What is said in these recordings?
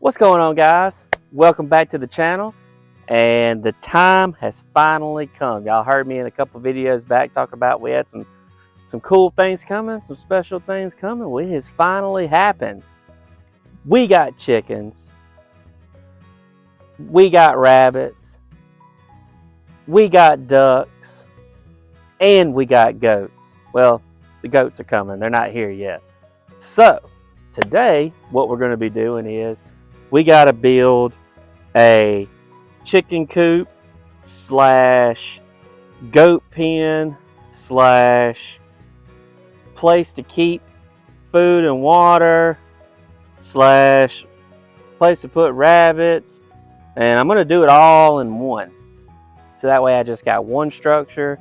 What's going on, guys? Welcome back to the channel, and the time has finally come. Y'all heard me in a couple videos back talk about we had some cool things coming, some special things coming. Well, it has finally happened. We got chickens, we got rabbits, we got ducks, and we got goats. Well, the goats are coming. They're not here yet. So today what we're going to be doing is we got to build a chicken coop slash goat pen slash place to keep food and water slash place to put rabbits, and I'm going to do it all in one. So that way I just got one structure,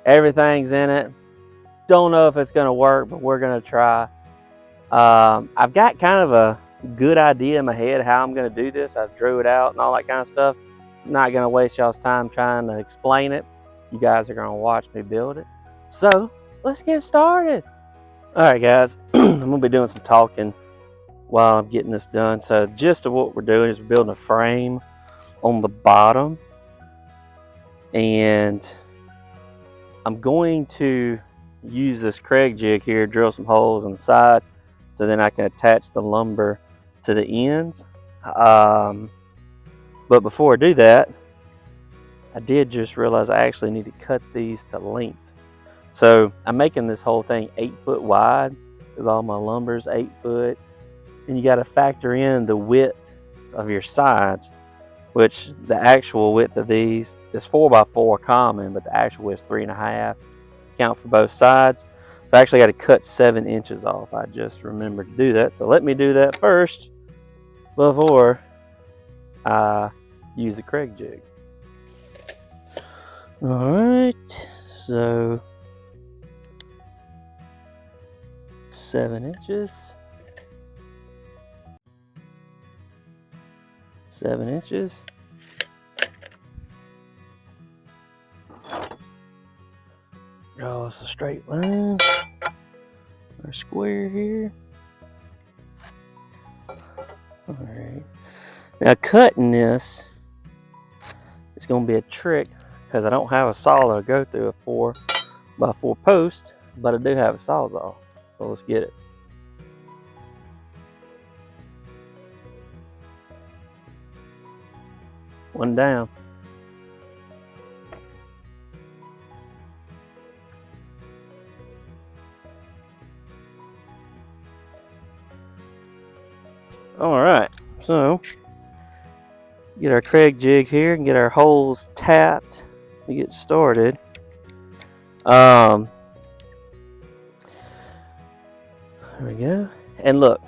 everything's in it. Don't know if it's going to work, but we're going to try. I've got kind of a good idea in my head how I'm going to do this. I've drew it out and all that kind of stuff. I'm not going to waste y'all's time trying to explain it. You guys are going to watch me build it. So let's get started. All right, guys, I'm going to be doing some talking while I'm getting this done. So the gist of what we're doing is we're building a frame on the bottom, and I'm going to use this Craig jig here, drill some holes on the side so then I can attach the lumber to the ends. But before I do that, I did just realize I actually need to cut these to length. So I'm making this whole thing 8 foot wide because all my lumber is 8 foot, and you got to factor in the width of your sides, which the actual width of these is 4x4 common, but the actual width is 3.5. Count for both sides. So I actually got to cut 7 inches off. I just remembered to do that. So let me do that first before I use the Craig jig. All right, so 7 inches. 7 inches. Draw us a straight line or square here. All right. Now cutting this is going to be a trick because I don't have a saw that'll go through a 4x4 post, but I do have a sawzall. So let's get it. One down. All right, so get our Craig jig here and get our holes tapped to get started. There we go. And look,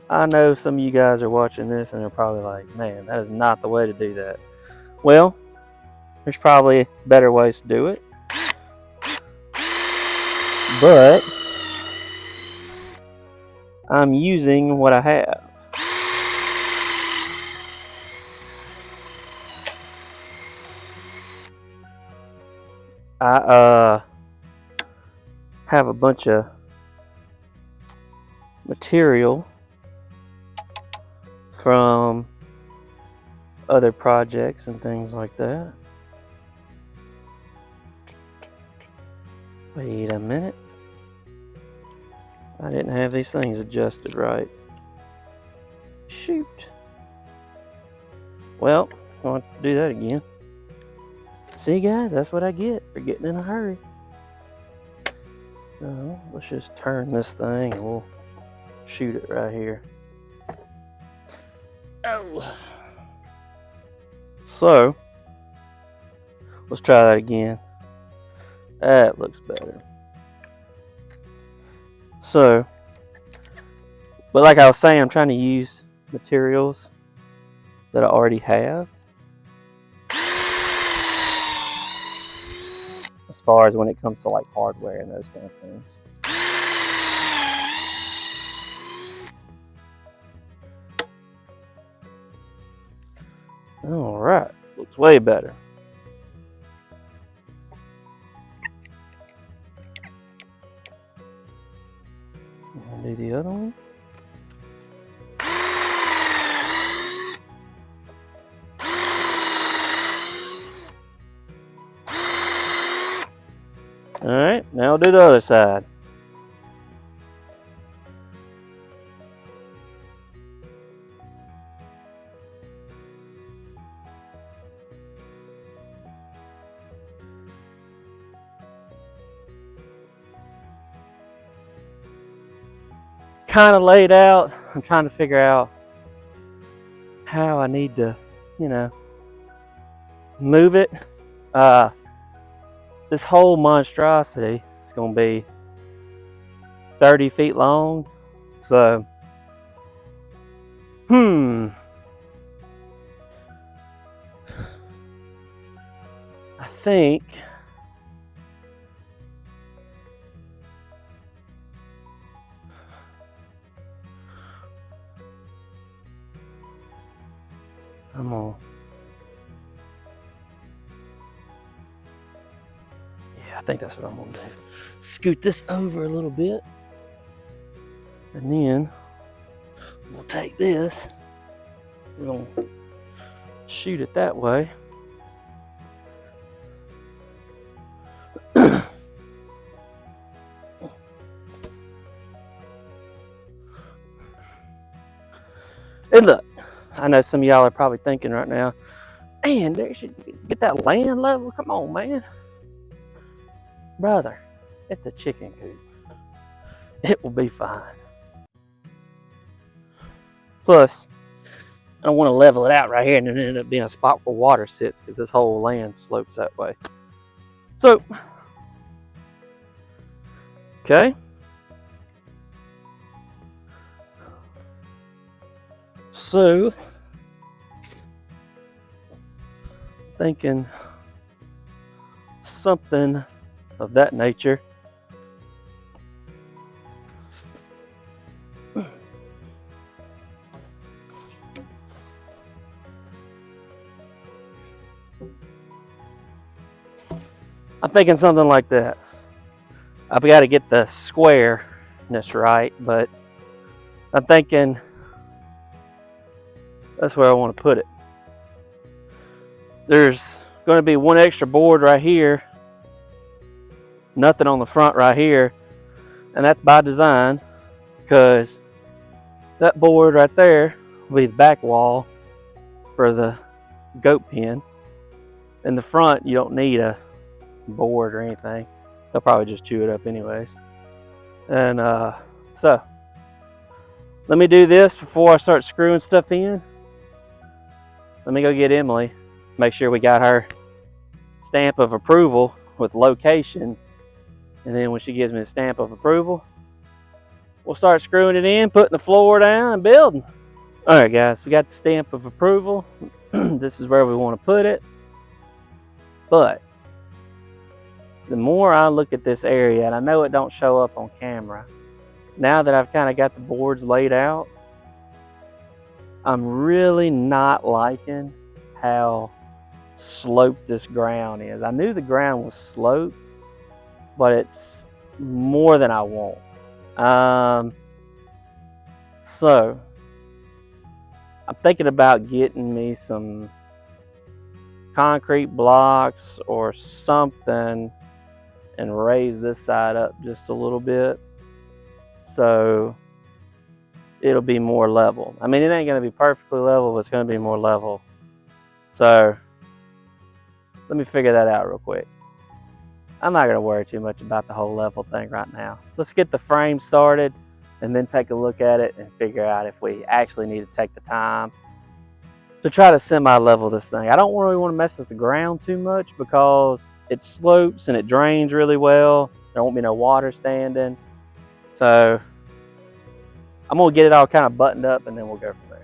I know some of you guys are watching this and they're probably like, man, that is not the way to do that. Well, there's probably better ways to do it, but I'm using what I have. I have a bunch of material from other projects and things like that. Wait a minute. I didn't have these things adjusted right. Shoot. Well, I want to do that again. See, guys, that's what I get for getting in a hurry. So let's just turn this thing and we'll shoot it right here. Oh. So let's try that again. That looks better. So, but like I was saying, I'm trying to use materials that I already have, as far as when it comes to like hardware and those kind of things. All right, looks way better. I'll do the other one. All right, now we'll do the other side. Kind of laid out. I'm trying to figure out how I need to, move it. This whole monstrosity is going to be 30 feet long. So, I think I'm gonna, I think that's what I'm gonna do. Scoot this over a little bit, and then we'll take this. We're gonna shoot it that way. And look, I know some of y'all are probably thinking right now, man, there should get that land level. Come on, man. Brother, it's a chicken coop. It will be fine. Plus, I don't want to level it out right here and then end up being a spot where water sits because this whole land slopes that way. So, okay. So, thinking something of that nature. I'm thinking something like that. I've got to get the squareness right, but I'm thinking that's where I want to put it. There's going to be one extra board right here, nothing on the front right here, and that's by design because that board right there will be the back wall for the goat pen. In the front, you don't need a board or anything. They'll probably just chew it up anyways. And so let me do this before I start screwing stuff in. Let me go get Emily, make sure we got her stamp of approval with location, and then when she gives me the stamp of approval, we'll start screwing it in, putting the floor down, and building. All right, guys, we got the stamp of approval. This is where we want to put it. But the more I look at this area, and I know it don't show up on camera, now that I've kind of got the boards laid out, I'm really not liking how sloped this ground is. I knew the ground was sloped, but it's more than I want. So I'm thinking about getting me some concrete blocks or something and raise this side up just a little bit so it'll be more level. I mean, it ain't going to be perfectly level, but it's going to be more level. So let me figure that out real quick. I'm not going to worry too much about the whole level thing right now. Let's get the frame started and then take a look at it and figure out if we actually need to take the time to try to semi-level this thing. I don't really want to mess with the ground too much because it slopes and it drains really well. There won't be no water standing. So I'm going to get it all kind of buttoned up and then we'll go from there.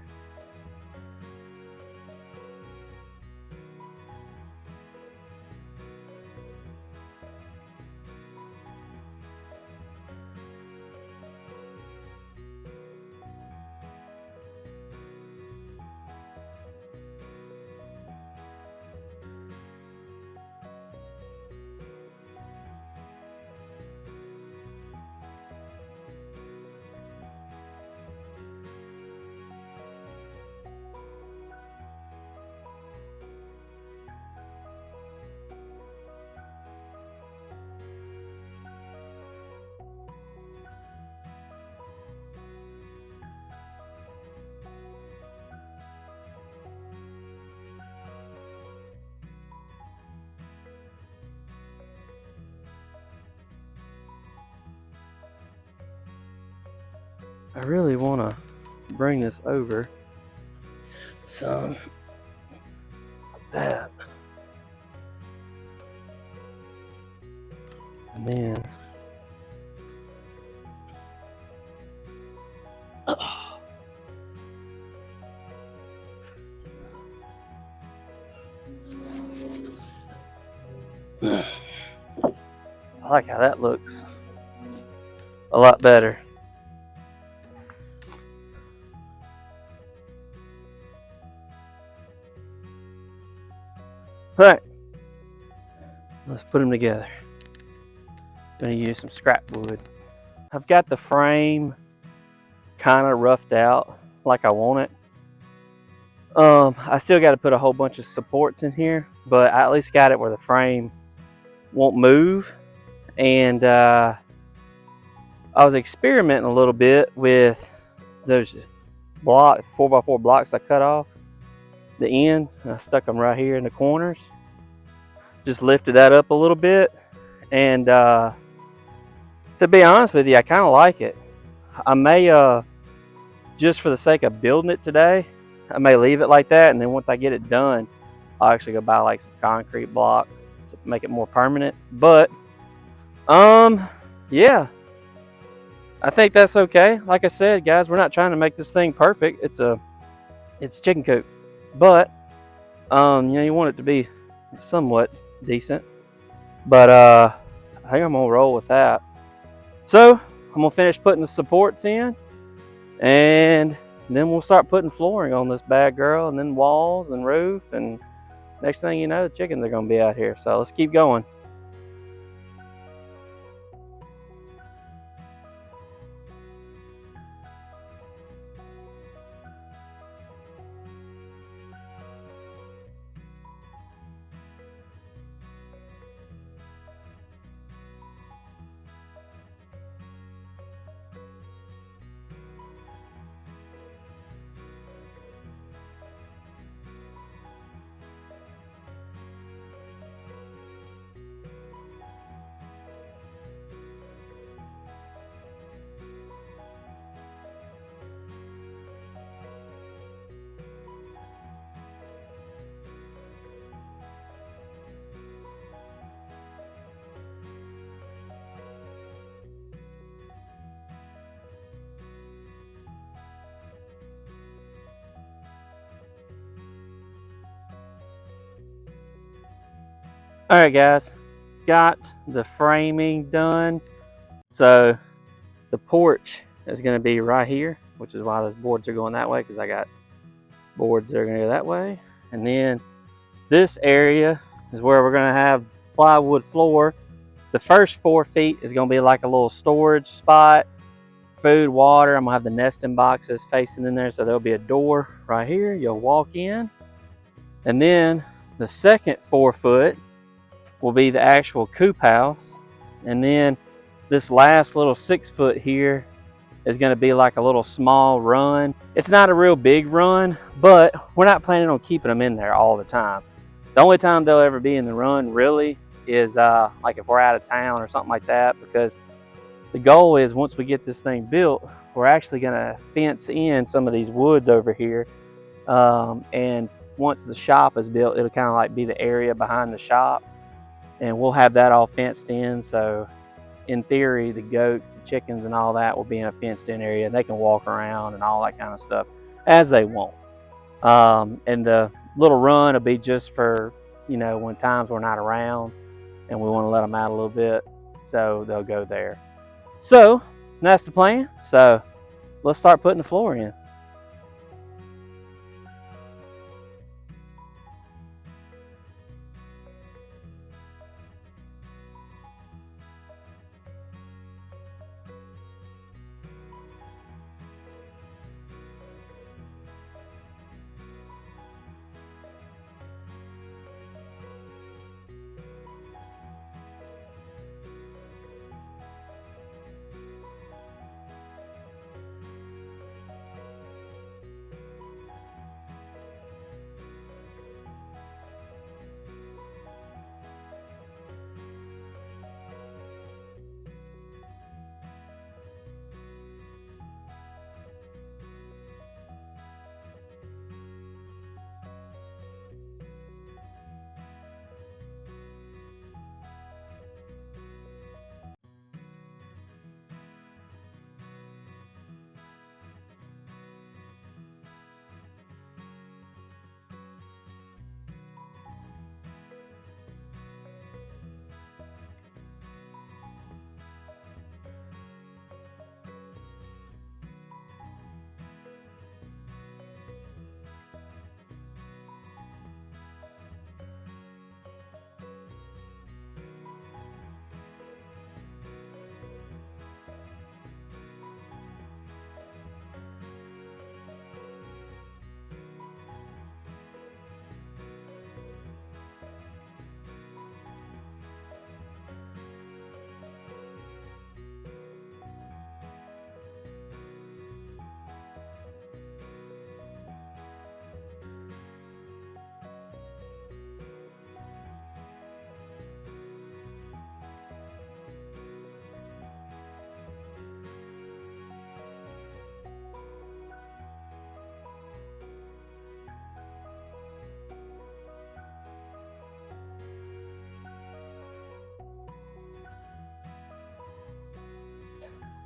I really want to bring this over some like that. And then I like how that looks a lot better. All right, let's put them together. I'm gonna use some scrap wood. I've got the frame kind of roughed out like I want it. I still got to put a whole bunch of supports in here, but I at least got it where the frame won't move. And I was experimenting a little bit with those 4x4 blocks I cut off the end, and I stuck them right here in the corners. Just lifted that up a little bit, and to be honest with you, I kind of like it. I may just for the sake of building it today, I may leave it like that, and then once I get it done, I'll actually go buy like some concrete blocks to make it more permanent. But yeah, I think that's okay. Like I said, guys, we're not trying to make this thing perfect. It's a chicken coop, but you know, you want it to be somewhat decent. But I think I'm gonna roll with that. So I'm gonna finish putting the supports in, and then we'll start putting flooring on this bad girl, and then walls and roof, and next thing you know, the chickens are gonna be out here. So let's keep going. All right, guys, got the framing done. So the porch is going to be right here, which is why those boards are going that way, because I got boards that are going to go that way. And then this area is where we're going to have plywood floor. The first 4 feet is going to be like a little storage spot, food, water. I'm going to have the nesting boxes facing in there, so there'll be a door right here. You'll walk in. And then the second 4 foot will be the actual coop house. And then this last little 6 foot here is going to be like a little small run. It's not a real big run, but we're not planning on keeping them in there all the time. The only time they'll ever be in the run really is like if we're out of town or something like that, because the goal is once we get this thing built, we're actually going to fence in some of these woods over here. And once the shop is built, it'll kind of like be the area behind the shop, and we'll have that all fenced in. So in theory, the goats, the chickens, and all that will be in a fenced in area, and they can walk around and all that kind of stuff as they want. And the little run will be just for, you know, when times we're not around and we want to let them out a little bit, so they'll go there. So that's the plan. So let's start putting the floor in.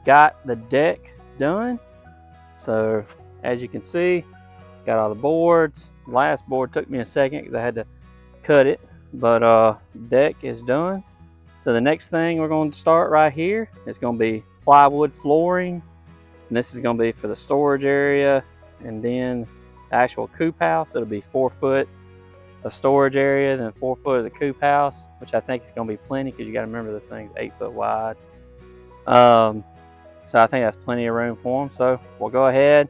got the deck done. So as you can see, got all the boards. Last board took me a second because I had to cut it, but deck is done. So the next thing we're going to start right here is going to be plywood flooring, and this is going to be for the storage area, and then the actual coop house. It'll be 4 foot of storage area, then 4 foot of the coop house, which I think is going to be plenty because you got to remember this thing's 8 foot wide. So I think that's plenty of room for them. So we'll go ahead,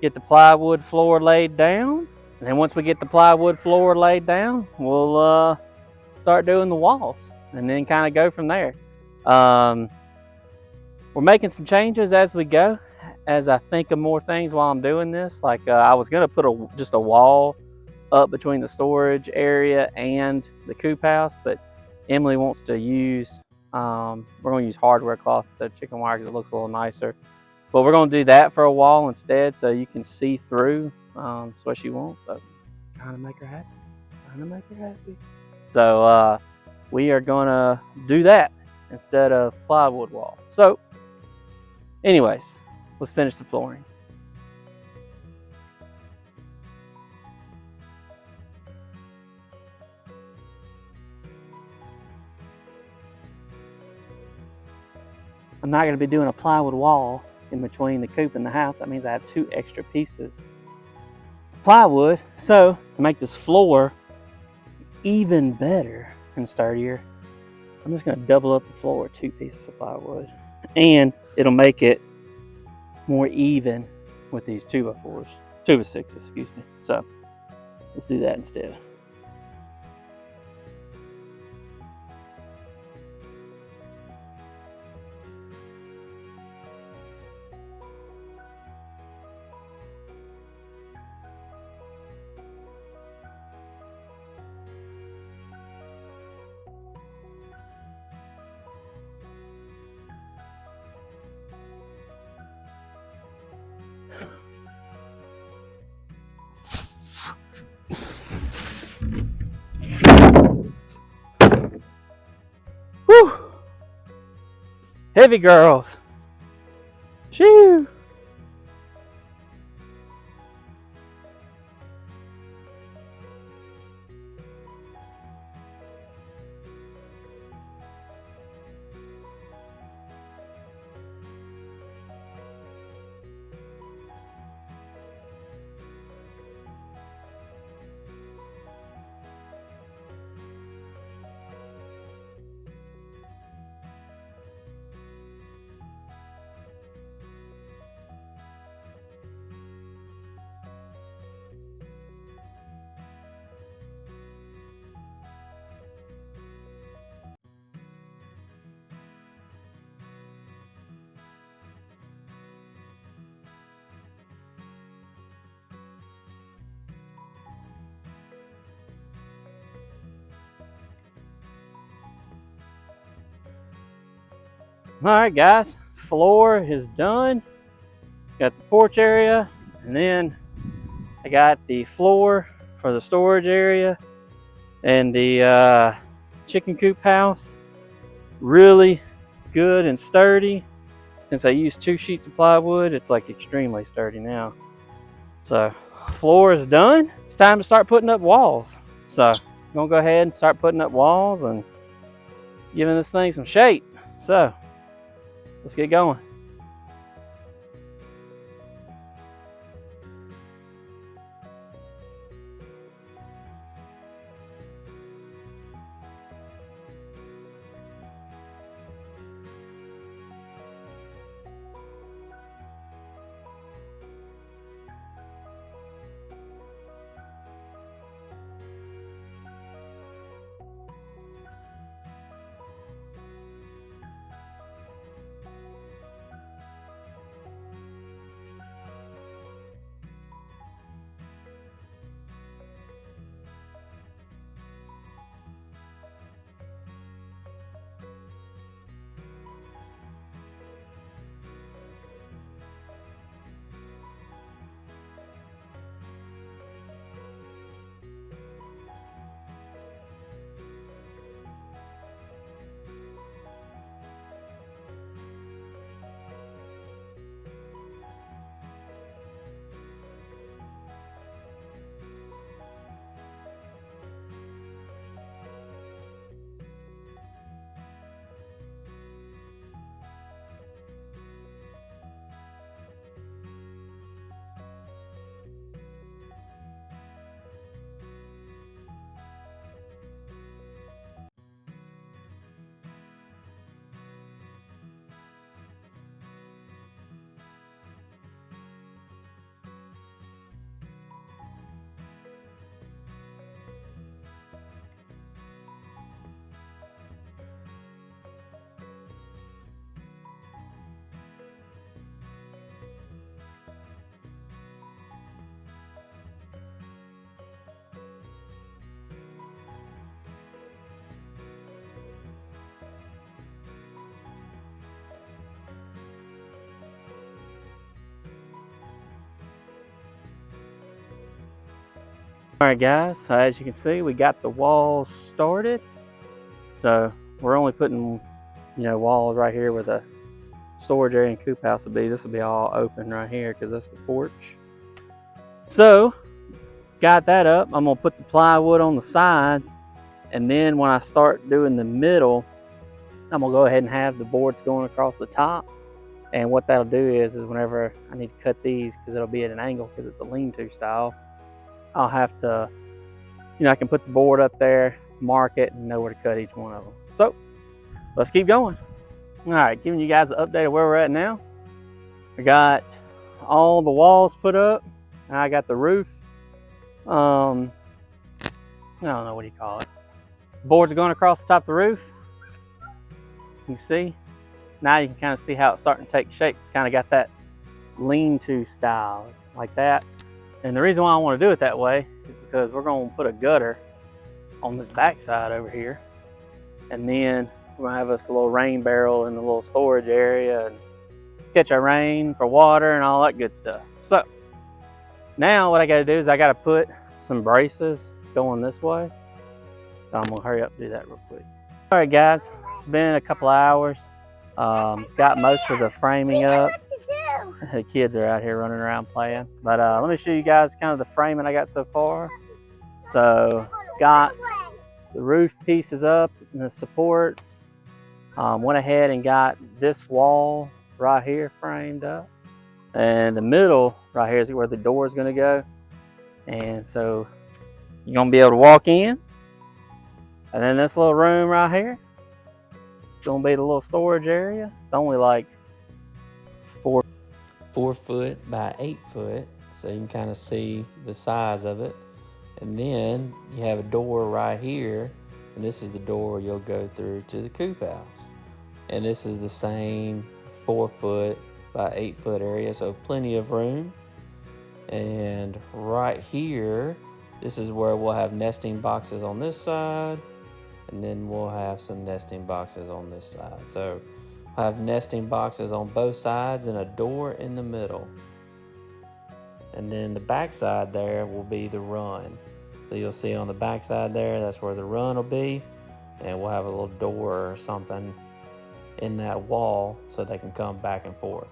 get the plywood floor laid down, and then once we get the plywood floor laid down, we'll start doing the walls, and then kind of go from there. We're making some changes as we go, as I think of more things while I'm doing this. Like I was gonna put just a wall up between the storage area and the coop house, but Emily wants to use, we're gonna use hardware cloth instead of chicken wire because it looks a little nicer. But we're gonna do that for a wall instead, so you can see through. That's what she wants. So trying to make her happy. So we are gonna do that instead of plywood wall. So anyways, let's finish the flooring. I'm not gonna be doing a plywood wall in between the coop and the house. That means I have 2 extra pieces of plywood. So to make this floor even better and sturdier, I'm just gonna double up the floor with 2 pieces of plywood, and it'll make it more even with these 2x4s, 2x6s, excuse me. So let's do that instead. Whew! Heavy girls. Shoo! All right, guys, floor is done. Got the porch area, and then I got the floor for the storage area and the chicken coop house. Really good and sturdy. Since I used 2 sheets of plywood, it's like extremely sturdy now. So floor is done. It's time to start putting up walls. So I'm gonna go ahead and start putting up walls and giving this thing some shape. So let's get going. All right, guys, so as you can see, we got the walls started. So we're only putting, walls right here where the storage area and coop house will be. This will be all open right here because that's the porch. So got that up. I'm gonna put the plywood on the sides, and then when I start doing the middle, I'm gonna go ahead and have the boards going across the top. And what that'll do is whenever I need to cut these, because it'll be at an angle because it's a lean-to style, I'll have to, I can put the board up there, mark it, and know where to cut each one of them. So let's keep going. All right, giving you guys an update of where we're at now. I got all the walls put up. I got the roof. I don't know, what do you call it? Boards going across the top of the roof. You can see. Now you can kind of see how it's starting to take shape. It's kind of got that lean-to style, like that. And the reason why I want to do it that way is because we're going to put a gutter on this back side over here. And then we're going to have us a little rain barrel in the little storage area and catch our rain for water and all that good stuff. So now what I got to do is I got to put some braces going this way. So I'm going to hurry up and do that real quick. All right, guys, it's been a couple hours. Got most of the framing up. The kids are out here running around playing. But let me show you guys kind of the framing I got so far. So got the roof pieces up and the supports. Went ahead and got this wall right here framed up. And the middle right here is where the door is going to go. And so you're going to be able to walk in. And then this little room right here is going to be the little storage area. It's only like 4 foot by 8 foot. So you can kind of see the size of it. And then you have a door right here. And this is the door you'll go through to the coop house. And this is the same 4 foot by 8 foot area. So plenty of room. And right here, this is where we'll have nesting boxes on this side. And then we'll have some nesting boxes on this side. So I'll have nesting boxes on both sides and a door in the middle. And then the back side there will be the run. So you'll see on the back side there, that's where the run will be. And we'll have a little door or something in that wall so they can come back and forth.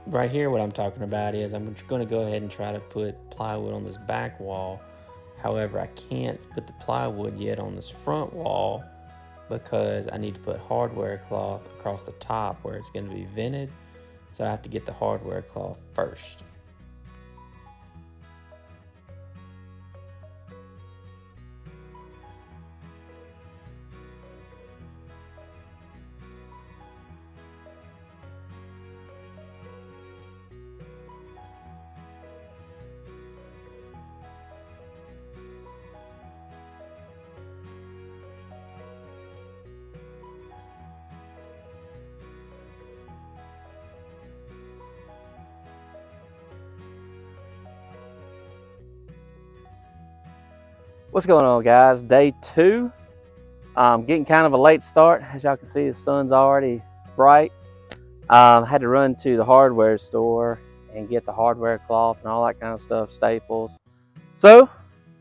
Right here, what I'm talking about is I'm going to go ahead and try to put plywood on this back wall. However, I can't put the plywood yet on this front wall because I need to put hardware cloth across the top where it's going to be vented. So I have to get the hardware cloth first. What's going on, guys? Day 2. Getting kind of a late start. As y'all can see, the sun's already bright. Had to run to the hardware store and get the hardware cloth and all that kind of stuff, staples. So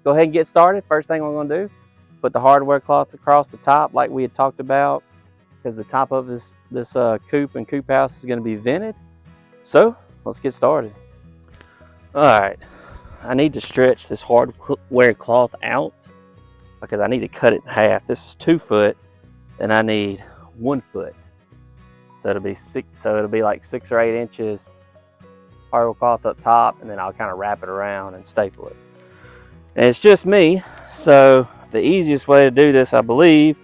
go ahead and get started. First thing we're going to do, put the hardware cloth across the top like we had talked about, because the top of this coop and coop house is going to be vented. So let's get started. All right. I need to stretch this hardware cloth out because I need to cut it in half. This is 2 foot, and I need 1 foot. So it'll be like 6 or 8 inches hardware cloth up top, and then I'll kind of wrap it around and staple it. And it's just me, so the easiest way to do this, I believe,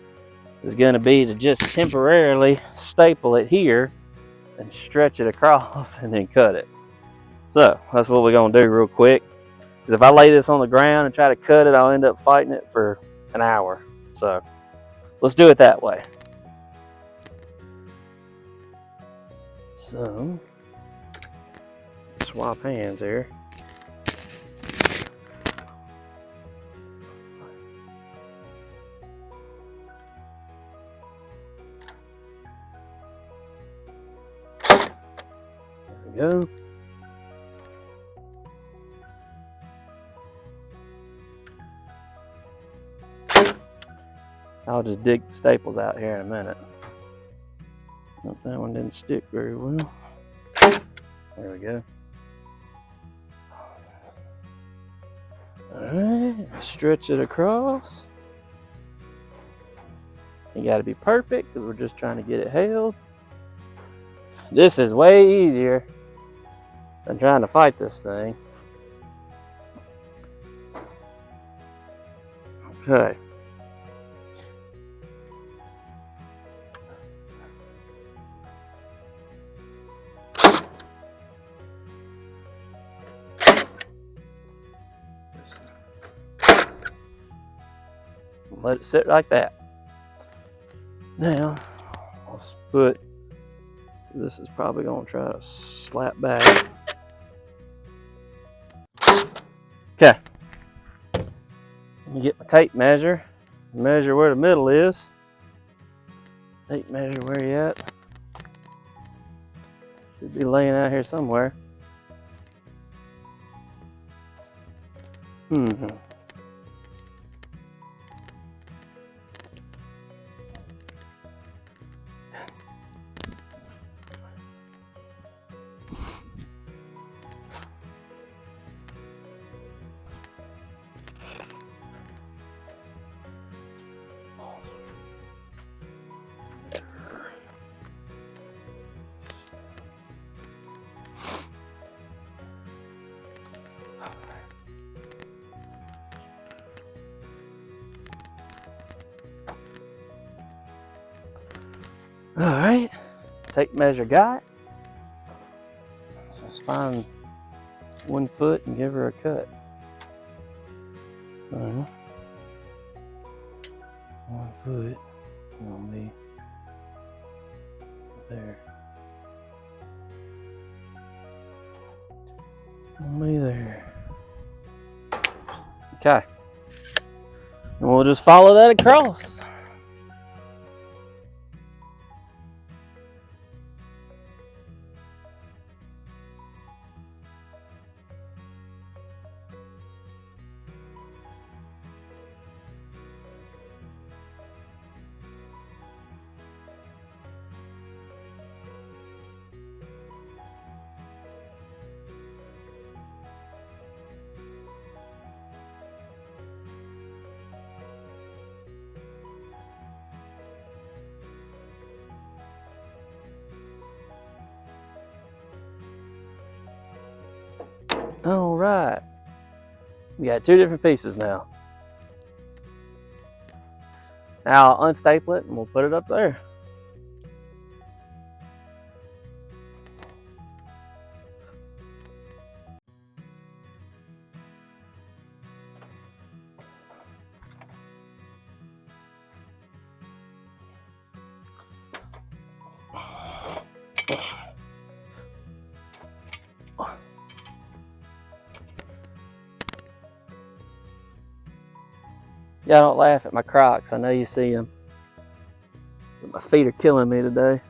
is going to be to just temporarily staple it here and stretch it across and then cut it. So that's what we're going to do real quick. Because if I lay this on the ground and try to cut it, I'll end up fighting it for an hour. So let's do it that way. So swap hands here. There we go. I'll just dig the staples out here in a minute. Nope, that one didn't stick very well. There we go. Alright, stretch it across. You gotta be perfect because we're just trying to get it held. This is way easier than trying to fight this thing. Okay. Let it sit like that. Now, let's put, this is probably going to try to slap back. Okay. Let me get my tape measure. Measure where the middle is. Tape measure where you at. Should be laying out here somewhere. All right, tape measure got. Just find 1 foot and give her a cut. 1 foot will be there. Only there. Okay, and we'll just follow that across. All right, we got 2 different pieces now. Now I'll unstaple it and we'll put it up there. Y'all don't laugh at my Crocs. I know you see them. But my feet are killing me today.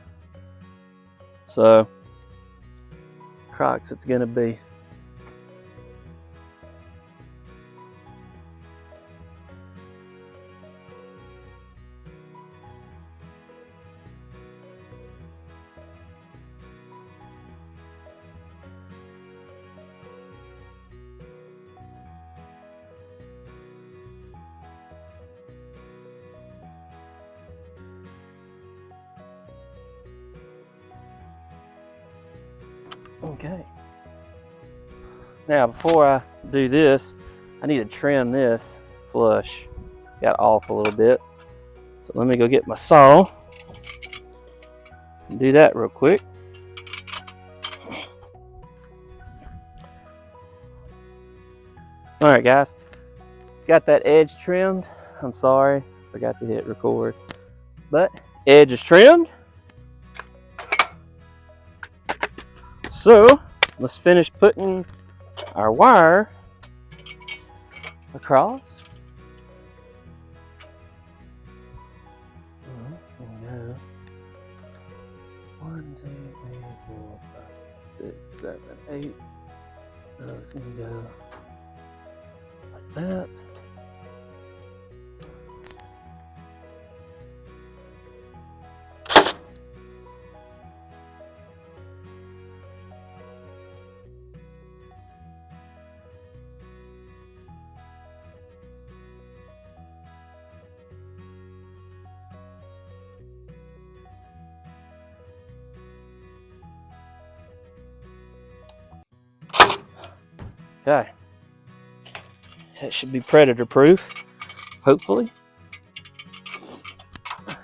So, Crocs it's gonna be. Okay. Now before I do this, I need to trim this flush. Got off a little bit. So let me go get my saw and do that real quick. All right, guys. Got that edge trimmed. I'm sorry, forgot to hit record. But edge is trimmed. So let's finish putting our wire across. There we go. 1, 2, 3, 4, 5, 6, 7, 8. So it's gonna go like that. Okay. That should be predator proof, hopefully. All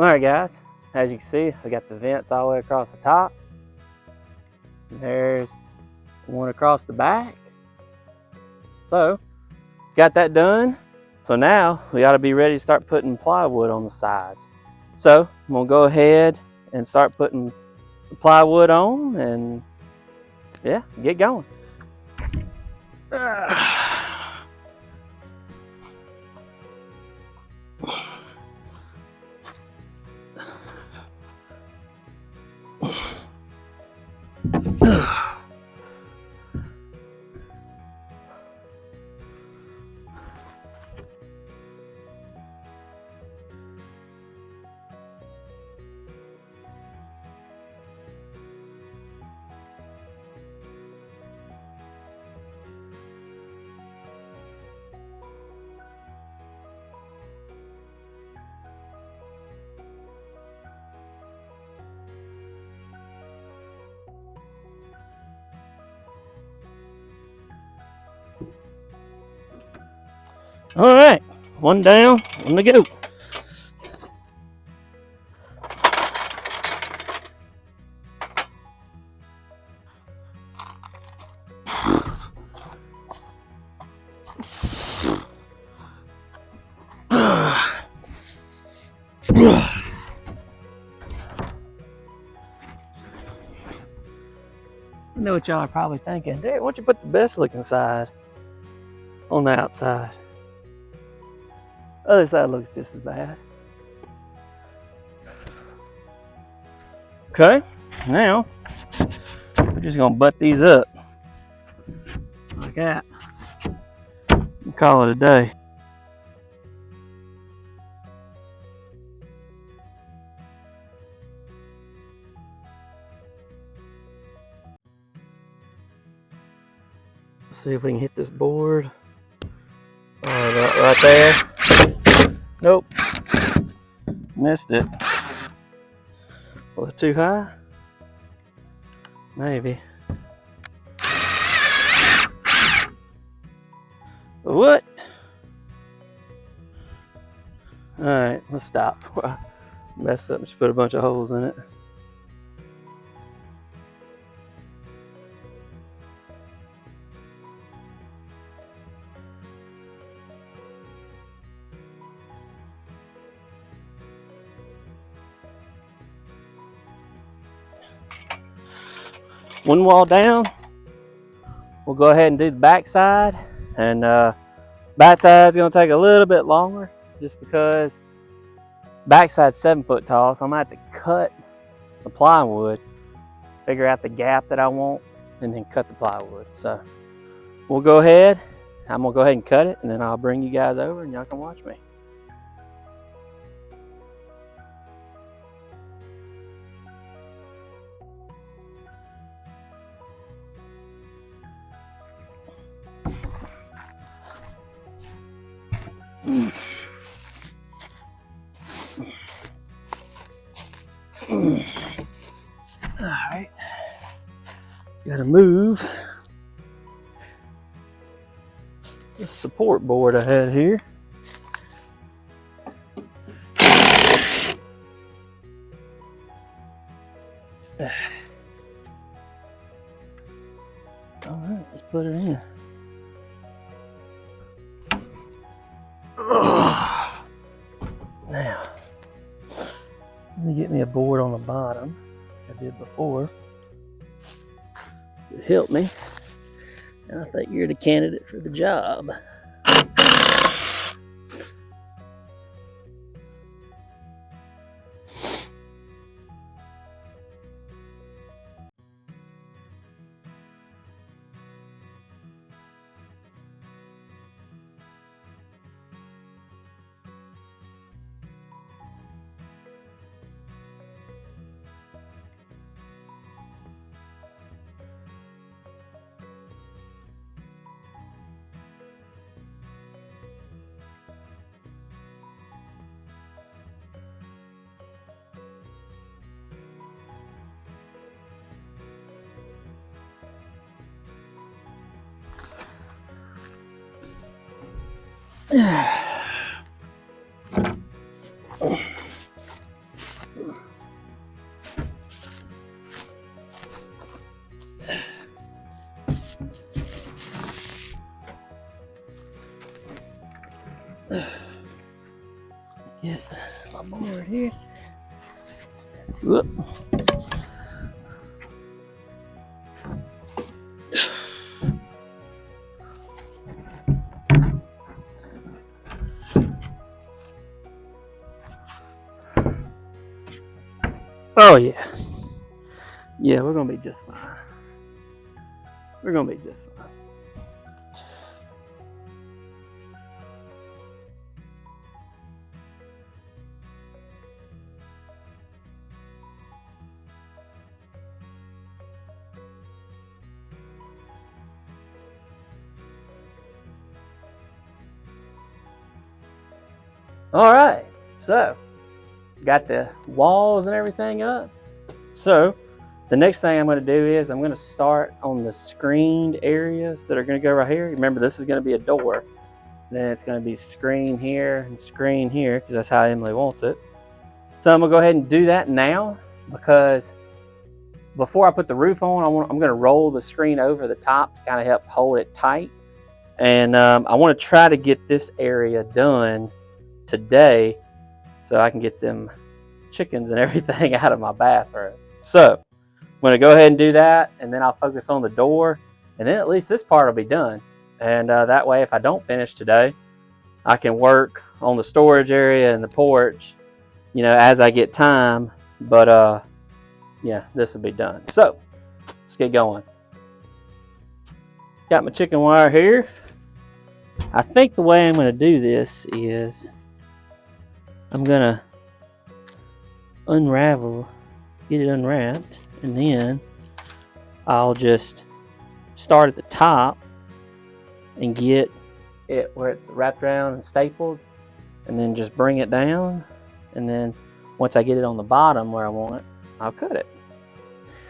right, guys. As you can see, I got the vents all the way across the top. There's one across the back. So, got that done. So now we ought to be ready to start putting plywood on the sides. So I'm gonna go ahead and start putting the plywood on and yeah, get going. All right, one down, one to go. I know what y'all are probably thinking. Hey, why don't you put the best looking side on the outside? Other side looks just as bad. Okay, now we're just gonna butt these up like that. Call it a day. Let's see if we can hit this board. Right there. Nope. Missed it. Was it too high? Maybe. What? Alright, let's stop. Messed up and just put a bunch of holes in it. One wall down. We'll go ahead and do the back side. And back side's gonna take a little bit longer just because back side's 7 foot tall, so I'm gonna have to cut the plywood, figure out the gap that I want, and then cut the plywood. So we'll go ahead. I'm gonna go ahead and cut it, and then I'll bring you guys over and y'all can watch me. All right, gotta move this support board I had here. All right, let's put her in. Now, let me get me a board on the bottom. I did before. It helped me. And I think you're the candidate for the job. Get my board here. Whoop. Oh yeah. Yeah, we're gonna be just fine. We're gonna be just fine. All right, so got the walls and everything up. So the next thing I'm going to do is I'm going to start on the screened areas that are going to go right here. Remember, this is going to be a door. Then it's going to be screen here and screen here because that's how Emily wants it. So I'm going to go ahead and do that now because before I put the roof on, I'm going to roll the screen over the top to kind of help hold it tight. And I want to try to get this area done today so I can get them chickens and everything out of my bathroom. So I'm going to go ahead and do that, and then I'll focus on the door, and then at least this part will be done. And that way, if I don't finish today, I can work on the storage area and the porch, you know, as I get time. But yeah, this will be done. So let's get going. Got my chicken wire here. I think the way I'm going to do this is I'm going to unravel, get it unwrapped, and then I'll just start at the top and get it where it's wrapped around and stapled, and then just bring it down, and then once I get it on the bottom where I want it, I'll cut it.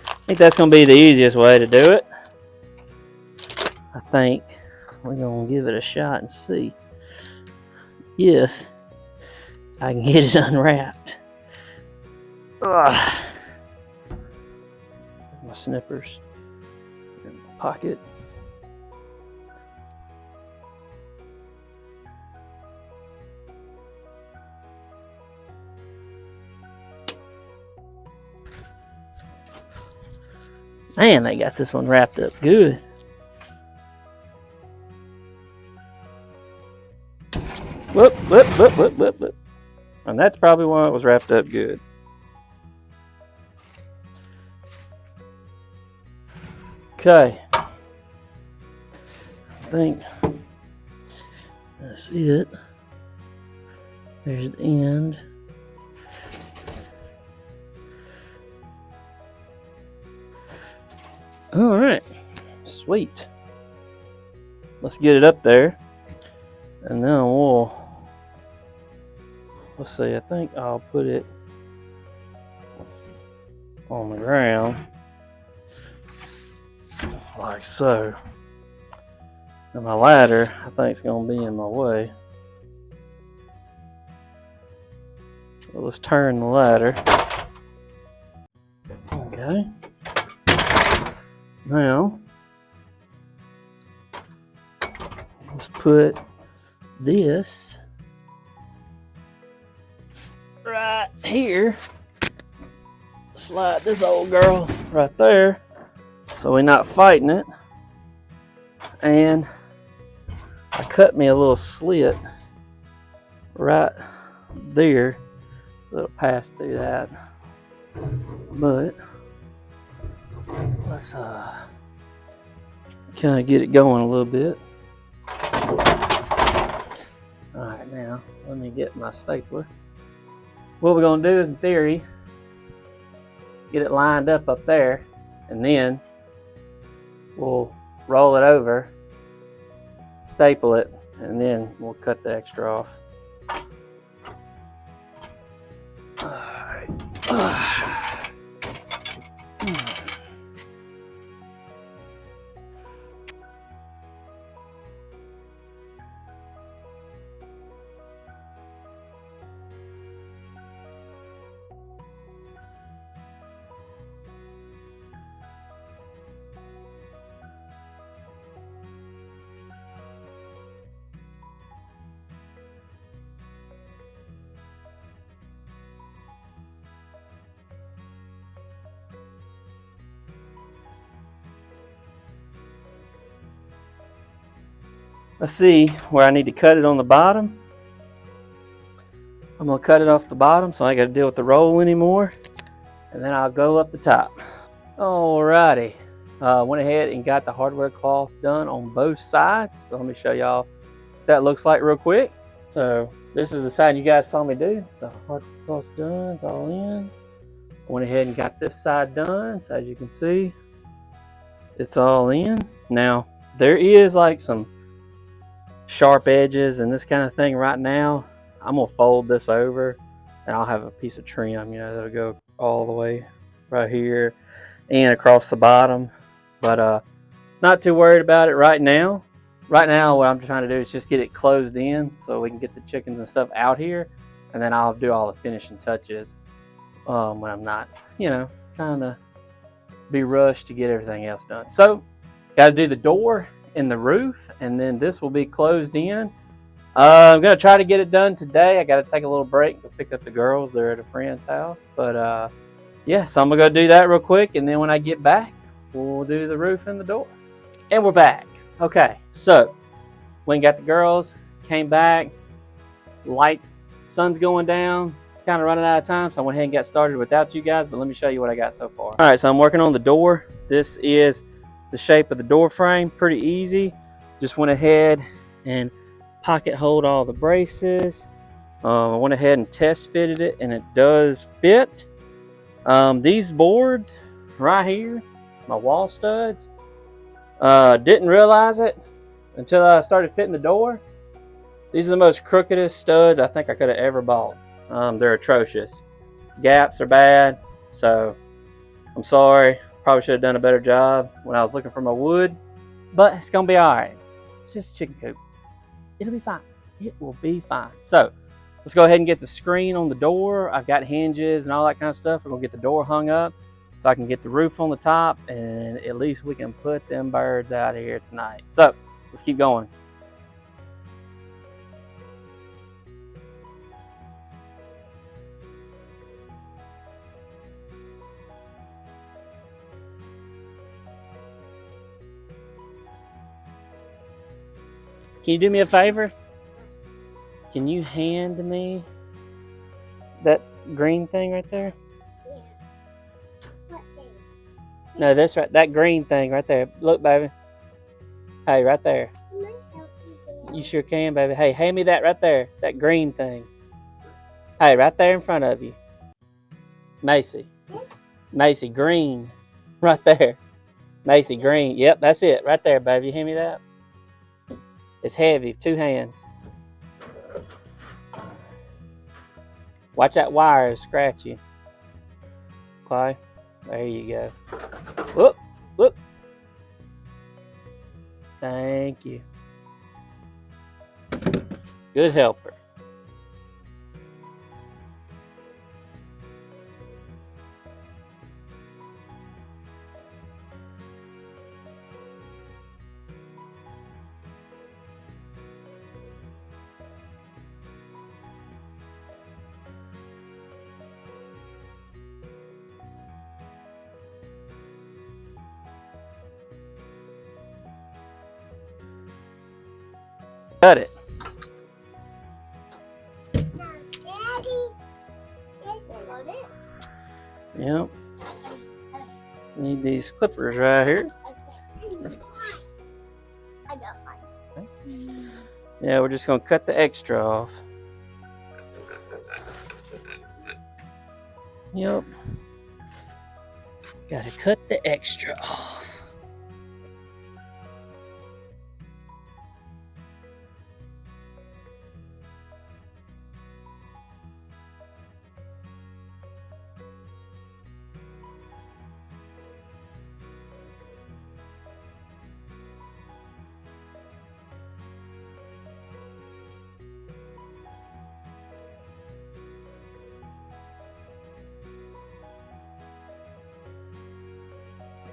I think that's going to be the easiest way to do it. I think we're going to give it a shot and see if I can get it unwrapped. Ugh. My snippers in my pocket. Man, they got this one wrapped up good. Whoop, whoop, whoop, whoop, whoop, whoop. And that's probably why it was wrapped up good. Okay. I think that's it. There's the end. All right. Sweet. Let's get it up there. And then let's see, I think I'll put it on the ground like so. And my ladder, I think it's going to be in my way. So let's turn the ladder. Okay. Now, let's put this right here. Slide this old girl right there so we're not fighting it. And I cut me a little slit right there so it'll pass through that. But let's kind of get it going a little bit. Alright, now let me get my stapler. What we're going to do is, in theory, get it lined up there, and then we'll roll it over, staple it, and then we'll cut the extra off. Alright. Let's see where I need to cut it on the bottom. I'm gonna cut it off the bottom so I ain't gotta deal with the roll anymore. And then I'll go up the top. Alrighty. Went ahead and got the hardware cloth done on both sides. So let me show y'all what that looks like real quick. So this is the side you guys saw me do. So hardware cloth's done, it's all in. I went ahead and got this side done. So as you can see, it's all in. Now, there is like some sharp edges and this kind of thing right now. I'm gonna fold this over and I'll have a piece of trim, you know, that'll go all the way right here and across the bottom. But not too worried about it right now. Right now, what I'm trying to do is just get it closed in so we can get the chickens and stuff out here, and then I'll do all the finishing touches when I'm not, you know, trying to be rushed to get everything else done. So, got to do the door and the roof, and then this will be closed in. I'm going to try to get it done today. I got to take a little break to pick up the girls. They're at a friend's house. But yeah, so I'm going to go do that real quick, and then when I get back, we'll do the roof and the door. And we're back. Okay, so went and got the girls, came back, lights, sun's going down, kind of running out of time, so I went ahead and got started without you guys, but let me show you what I got so far. All right, so I'm working on the door. This is the shape of the door frame, pretty easy. Just went ahead and pocket hold all the braces. I went ahead and test fitted it, and it does fit. These boards right here, my wall studs, didn't realize it until I started fitting the door. These are the most crookedest studs I think I could have ever bought. They're atrocious. Gaps are bad, so I'm sorry. Probably should have done a better job when I was looking for my wood, but it's gonna be all right. It's just a chicken coop. It'll be fine. It will be fine. So let's go ahead and get the screen on the door. I've got hinges and all that kind of stuff. We're gonna get the door hung up so I can get the roof on the top, and at least we can put them birds out of here tonight. So let's keep going. Can you do me a favor? Can you hand me that green thing right there? Yeah. What thing? No, that's right. That green thing right there. Look, baby. Hey, right there. Can I help you? You sure can, baby. Hey, hand me that right there. That green thing. Hey, right there in front of you. Macy. Macy, green. Right there. Macy, green. Yep, that's it. Right there, baby. You hand me that? It's heavy. 2 hands. Watch that wire scratch you. Okay. There you go. Whoop. Whoop. Thank you. Good helper. Cut it. Daddy, want it? Yep. Need these clippers right here. Okay. I got mine. Yeah, we're just gonna cut the extra off. Yep. Gotta cut the extra off.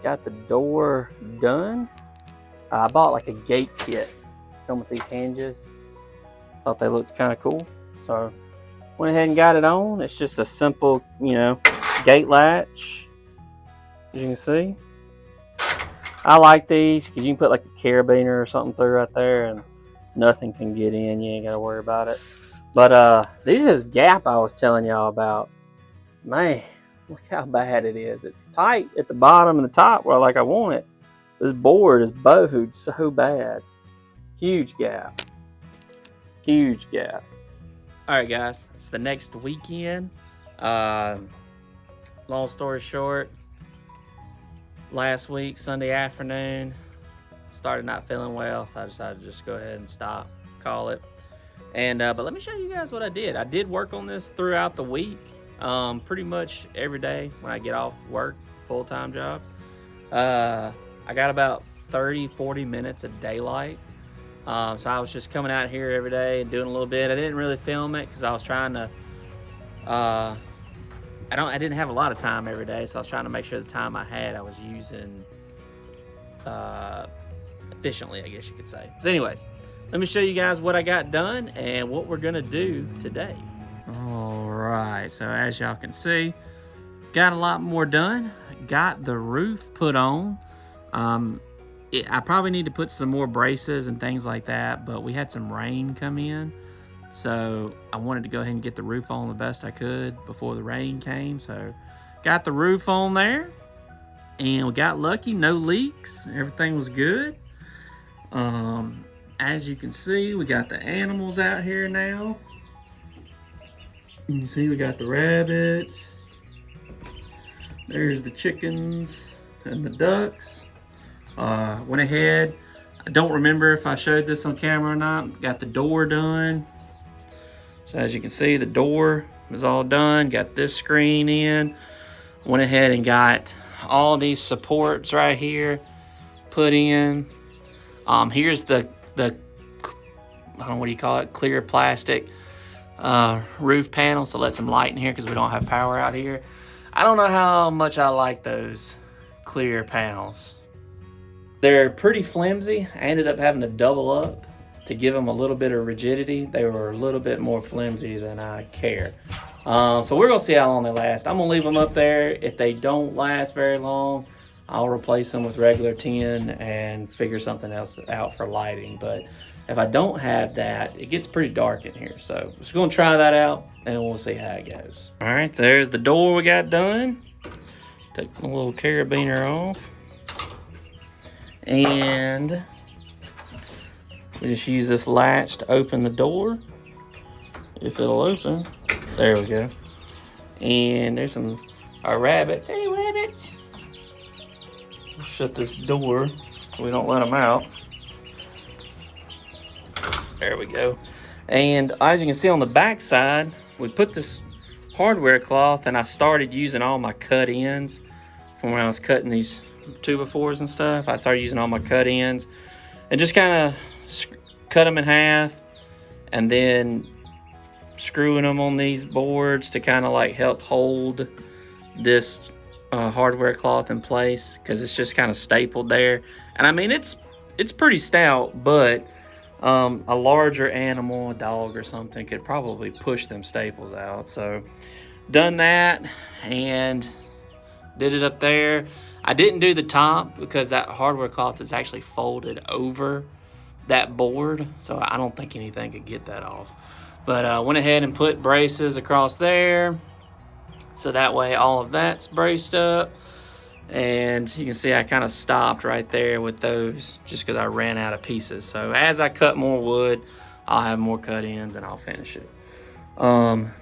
Got the door done. I bought like a gate kit. Come with these hinges. Thought they looked kind of cool. So went ahead and got it on. It's just a simple, you know, gate latch. As you can see. I like these because you can put like a carabiner or something through right there, and Nothing can get in. You ain't got to worry about it. But this is gap I was telling y'all about. Man, look how bad it is. It's tight at the bottom and the top where like I want it. This board is bowed so bad. Huge gap. Huge gap. All right, guys. It's the next weekend. Long story short, last week, Sunday afternoon, started not feeling well, so I decided to just go ahead and stop, call it. And but let me show you guys what I did. I did work on this throughout the week, pretty much every day when I get off work, full-time job. I got about 30-40 minutes of daylight. So I was just coming out here every day and doing a little bit. I didn't really film it because I was trying to I didn't have a lot of time every day, so I was trying to make sure the time I had I was using efficiently, I guess you could say. So anyways, let me show you guys what I got done and what we're gonna do today. All right, so as y'all can see, got a lot more done. Got the roof put on. I probably need to put some more braces and things like that, but we had some rain come in, so I wanted to go ahead and get the roof on the best I could before the rain came. So got the roof on there, and we got lucky, no leaks, everything was good. As you can see, we got the animals out here now. You can see we got the rabbits, there's the chickens and the ducks. Went ahead, I don't remember if I showed this on camera or not, got the door done. So as you can see, the door is all done, got this screen in. Went ahead and got all these supports right here put in. Here's the I don't know, what do you call it, clear plastic roof panel, so let some light in here because we don't have power out here. I don't know how much I like those clear panels. They're pretty flimsy. I ended up having to double up to give them a little bit of rigidity. They were a little bit more flimsy than I care. So we're gonna see how long they last. I'm gonna leave them up there. If they don't last very long, I'll replace them with regular tin and figure something else out for lighting. But if I don't have that, it gets pretty dark in here. So we're just gonna try that out and we'll see how it goes. All right, so there's the door we got done. Take the little carabiner off. And we just use this latch to open the door. If it'll open. There we go. And there's our rabbits. Hey, rabbits. We'll shut this door so we don't let them out. There we go. And as you can see on the back side, we put this hardware cloth, and I started using all my cut ends from when I was cutting these 2x4s and stuff. I started using all my cut ends and just kind of cut them in half and then screwing them on these boards to kind of like help hold this hardware cloth in place, because it's just kind of stapled there. And I mean, it's pretty stout, but a larger animal, a dog or something, could probably push them staples out. So done that and did it up there. I didn't do the top because that hardware cloth is actually folded over that board, so I don't think anything could get that off. But I went ahead and put braces across there, so that way all of that's braced up. And you can see I kind of stopped right there with those just because I ran out of pieces. So as I cut more wood, I'll have more cut ends and I'll finish it.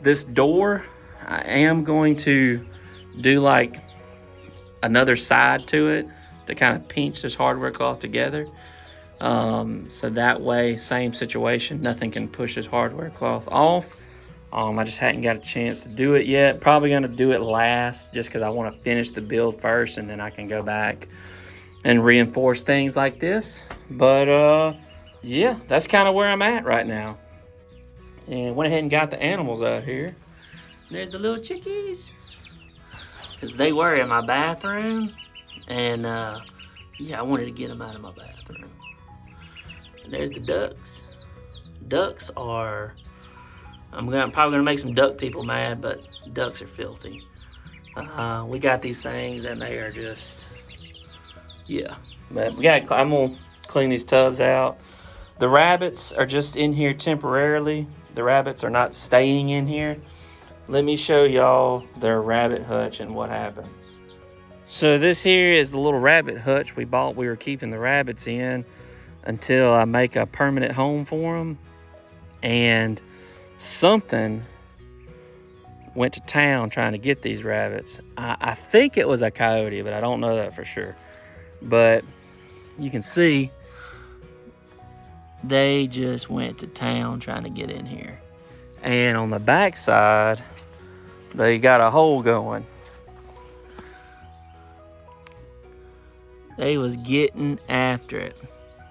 This door, I am going to do like another side to it to kind of pinch this hardware cloth together. So that way, same situation, nothing can push this hardware cloth off. I just hadn't got a chance to do it yet. Probably going to do it last just because I want to finish the build first, and then I can go back and reinforce things like this. But yeah, that's kind of where I'm at right now. And went ahead and got the animals out here. There's the little chickies, because they were in my bathroom, and yeah, I wanted to get them out of my bathroom. And there's the ducks. Ducks are, probably gonna make some duck people mad, but ducks are filthy. We got these things and they are just, yeah. But I'm gonna clean these tubs out. The rabbits are just in here temporarily. The rabbits are not staying in here. Let me show y'all their rabbit hutch and what happened. So this here is the little rabbit hutch we bought. We were keeping the rabbits in until I make a permanent home for them. And something went to town trying to get these rabbits. I think it was a coyote, but I don't know that for sure. But you can see they just went to town trying to get in here. And on the back side, they got a hole going. They was getting after it.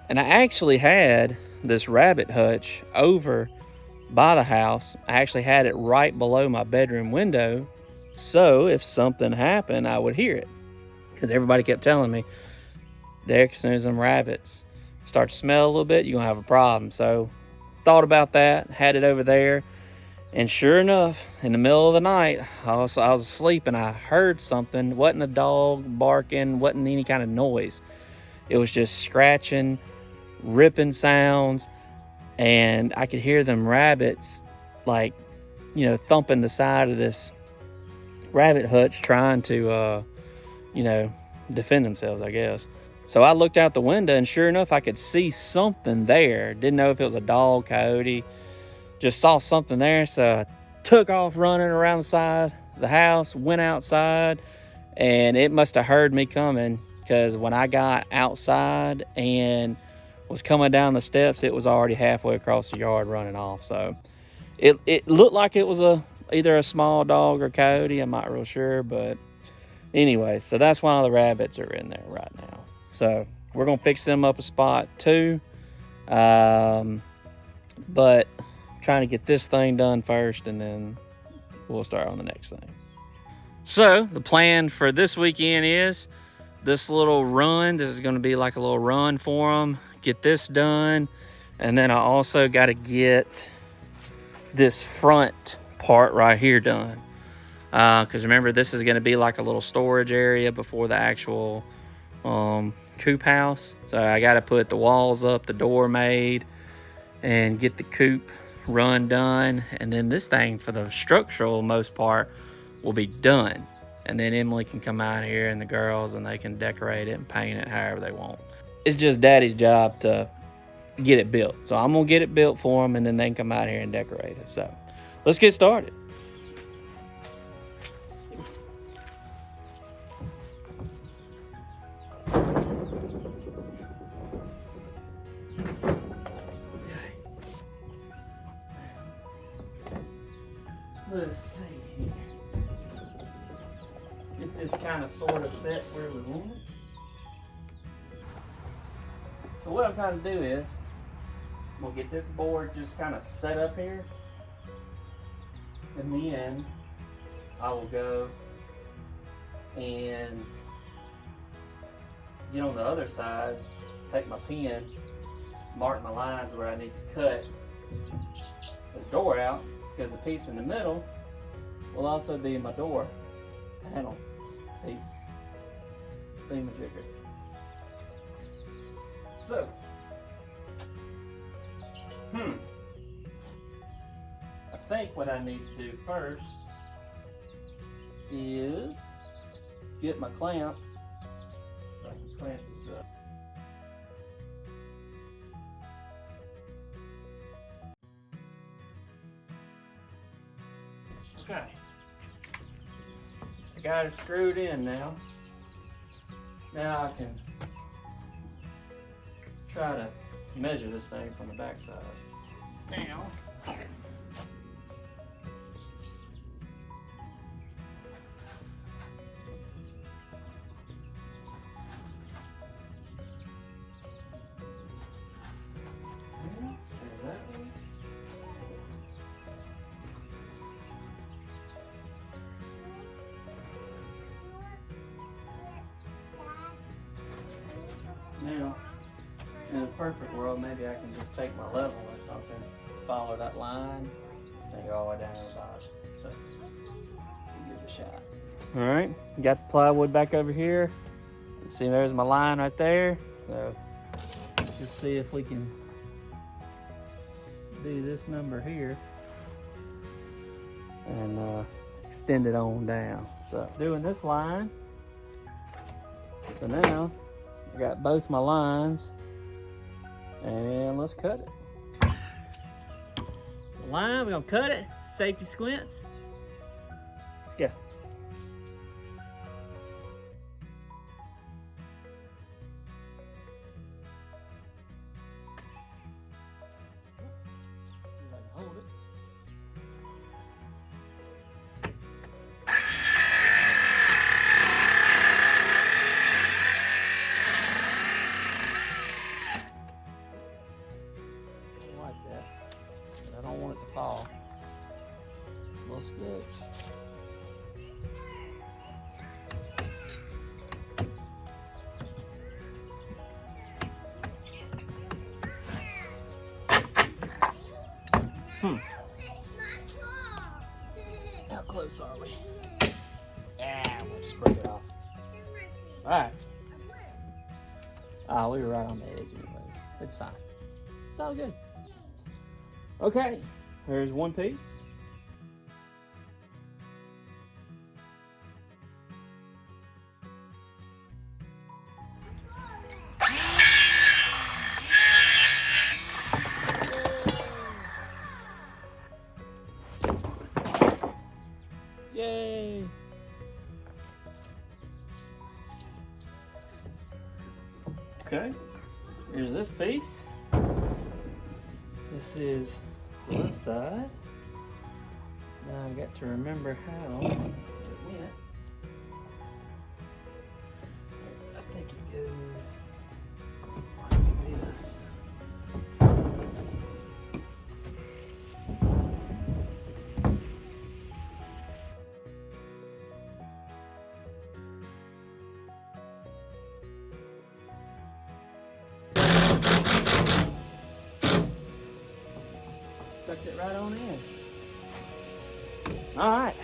And I actually had this rabbit hutch over by the house. I actually had it right below my bedroom window, so if something happened, I would hear it. Because everybody kept telling me, Derek, as soon as them rabbits start to smell a little bit, you're gonna have a problem. So thought about that, had it over there, and sure enough, in the middle of the night, I was asleep and I heard something. Wasn't a dog barking, wasn't any kind of noise. It was just scratching, ripping sounds, and I could hear them rabbits, like, you know, thumping the side of this rabbit hutch, trying to, you know, defend themselves, I guess. So I looked out the window, and sure enough, I could see something there. Didn't know if it was a dog, coyote. Just saw something there, so I took off running around the side of the house, went outside, and it must have heard me coming, because when I got outside and was coming down the steps, it was already halfway across the yard running off. So it looked like it was either a small dog or coyote. I'm not real sure, but anyway, so that's why the rabbits are in there right now. So we're gonna fix them up a spot too, but trying to get this thing done first, and then we'll start on the next thing. So the plan for this weekend is this little run. This is going to be like a little run for them. Get this done, and then I also got to get this front part right here done, because remember, this is going to be like a little storage area before the actual coop house. So I got to put the walls up, the door made, and get the coop run done, and then this thing, for the structural most part, will be done. And then Emily can come out here and the girls, and they can decorate it and paint it however they want. It's just Daddy's job to get it built. So I'm gonna get it built for them, and then they can come out here and decorate it. So let's get started. Let's see here. Get this kind of sort of set where we want it. So what I'm trying to do is, I'm gonna get this board just kind of set up here, and then I will go and get on the other side, take my pen, mark my lines where I need to cut this door out, because the piece in the middle will also be my door panel piece thingamajigger. So, I think what I need to do first is get my clamps so I can clamp this up. Okay, I got it screwed in now. Now I can try to measure this thing from the back side. Now, there's that one. Now, in a perfect world, maybe I can just take my level or something, follow that line, and go all the way down to the bottom. So, give it a shot. All right, got the plywood back over here. Let's see, there's my line right there. So, just see if we can do this number here and extend it on down. So doing this line. So now I got both my lines, and let's cut it. The line, we're gonna cut it. Safety squints. Let's go. See if I can hold it. Like that, but I don't want it to fall. A little sketch. How close are we? We'll just break it off. Alright. Oh, we were right on the edge anyways. It's fine. It's all good. Okay, there's one piece. Yay! Okay, here's this piece. This is the left side. Now I got to remember how it went. I think it goes like this. Sucked it right on in. All right,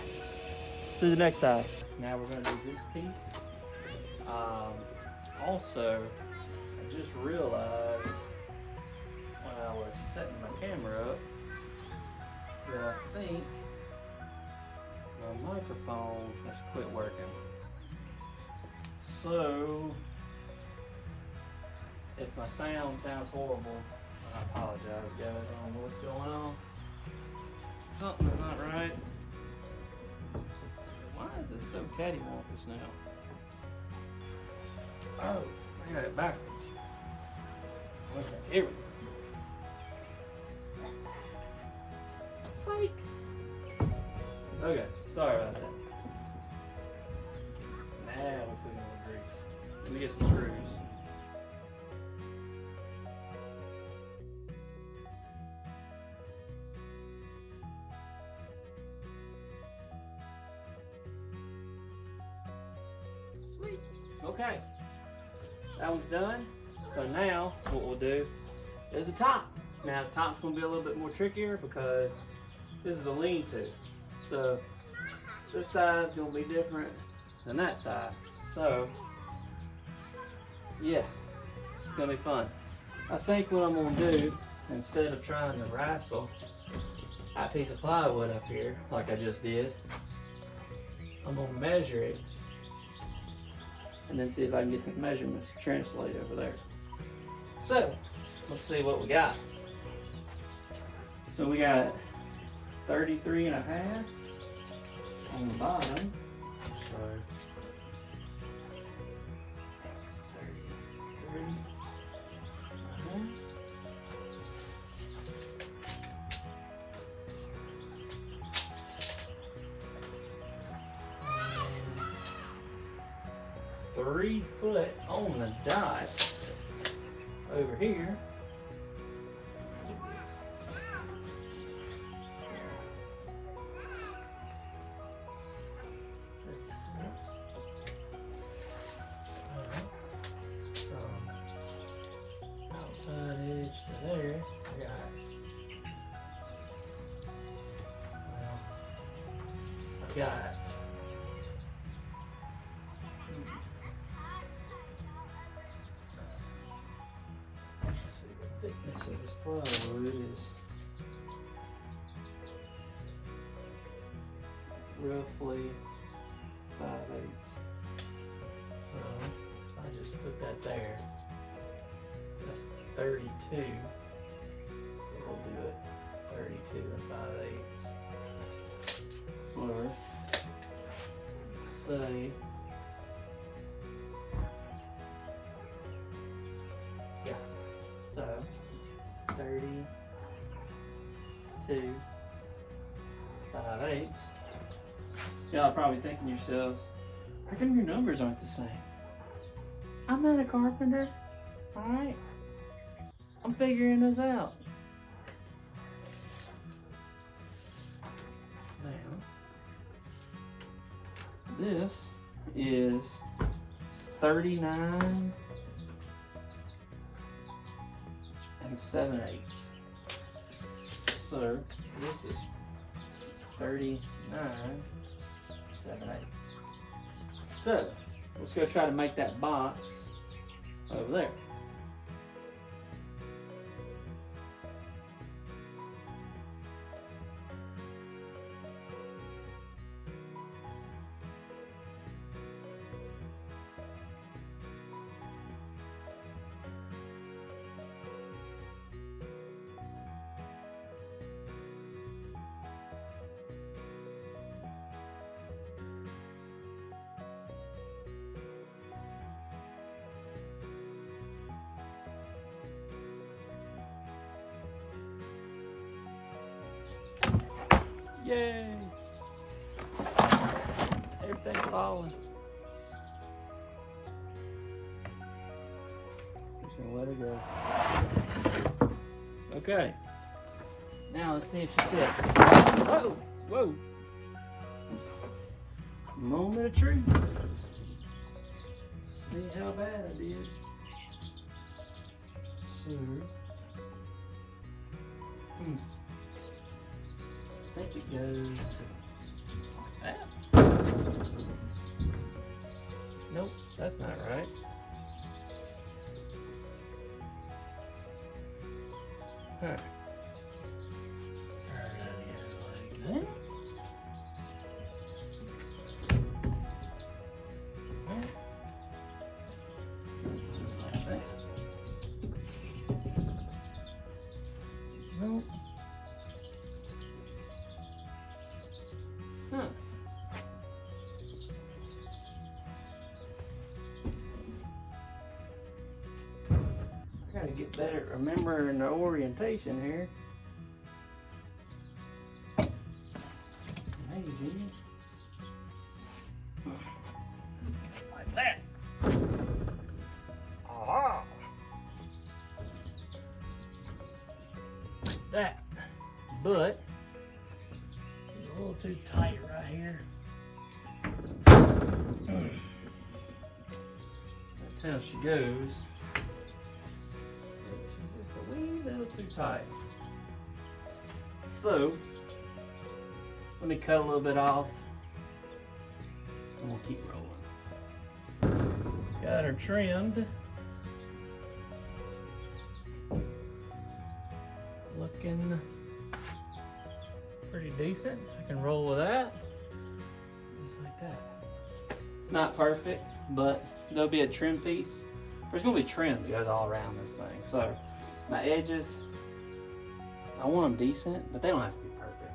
to the next side. Now we're gonna do this piece. Also, I just realized when I was setting my camera up that I think my microphone has quit working. So, if my sound sounds horrible, I apologize, guys. I don't know what's going on. Something's not right. Why is this so cattywampus now? Oh, I got it backwards. Okay, here we go. Psych. Okay, sorry about that. Now we're putting on the grease. Let me get some screws. Sweet. Okay, that one's done. So now what we'll do is the top. Now the top's gonna be a little bit more trickier because this is a lean-to. So this side's gonna be different than that side. So yeah, it's gonna be fun. I think what I'm gonna do, instead of trying to wrestle that piece of plywood up here like I just did, I'm gonna measure it and then see if I can get the measurements to translate over there. So let's see what we got. So we got 33.5 on the bottom. So 33. Three foot on the dot over here. Let's do this. 36. From outside edge to there, I got, well, I got thickness of this plywood is roughly 5/8. So I just put that there. That's 32. So we'll do it 32 and 5/8. Or let's say so 32 5/8. Y'all are probably thinking to yourselves, how come your numbers aren't the same? I'm not a carpenter, alright? I'm figuring this out. Now, this is 39 and 7/8. So this is 39 7/8. So let's go try to make that box over there. Yay! Everything's falling. Just gonna let her go. Okay. Now let's see if she fits. Whoa! Whoa! Moment of truth. See how bad I did. Sure. I think it goes like that. Nope, that's not right. Huh. Like that. Like that. Nope. Huh. I gotta get better at remembering the orientation here. Maybe. Like that. Aha! Like that. But it's a little too tight right here. That's how she goes. She's just a wee little too tight. So, let me cut a little bit off and we'll keep rolling. Got her trimmed. Looking pretty decent. I can roll with that. Just like that. It's not perfect, but there'll be a trim piece. There's gonna be trim that goes all around this thing. So my edges, I want them decent, but they don't have to be perfect.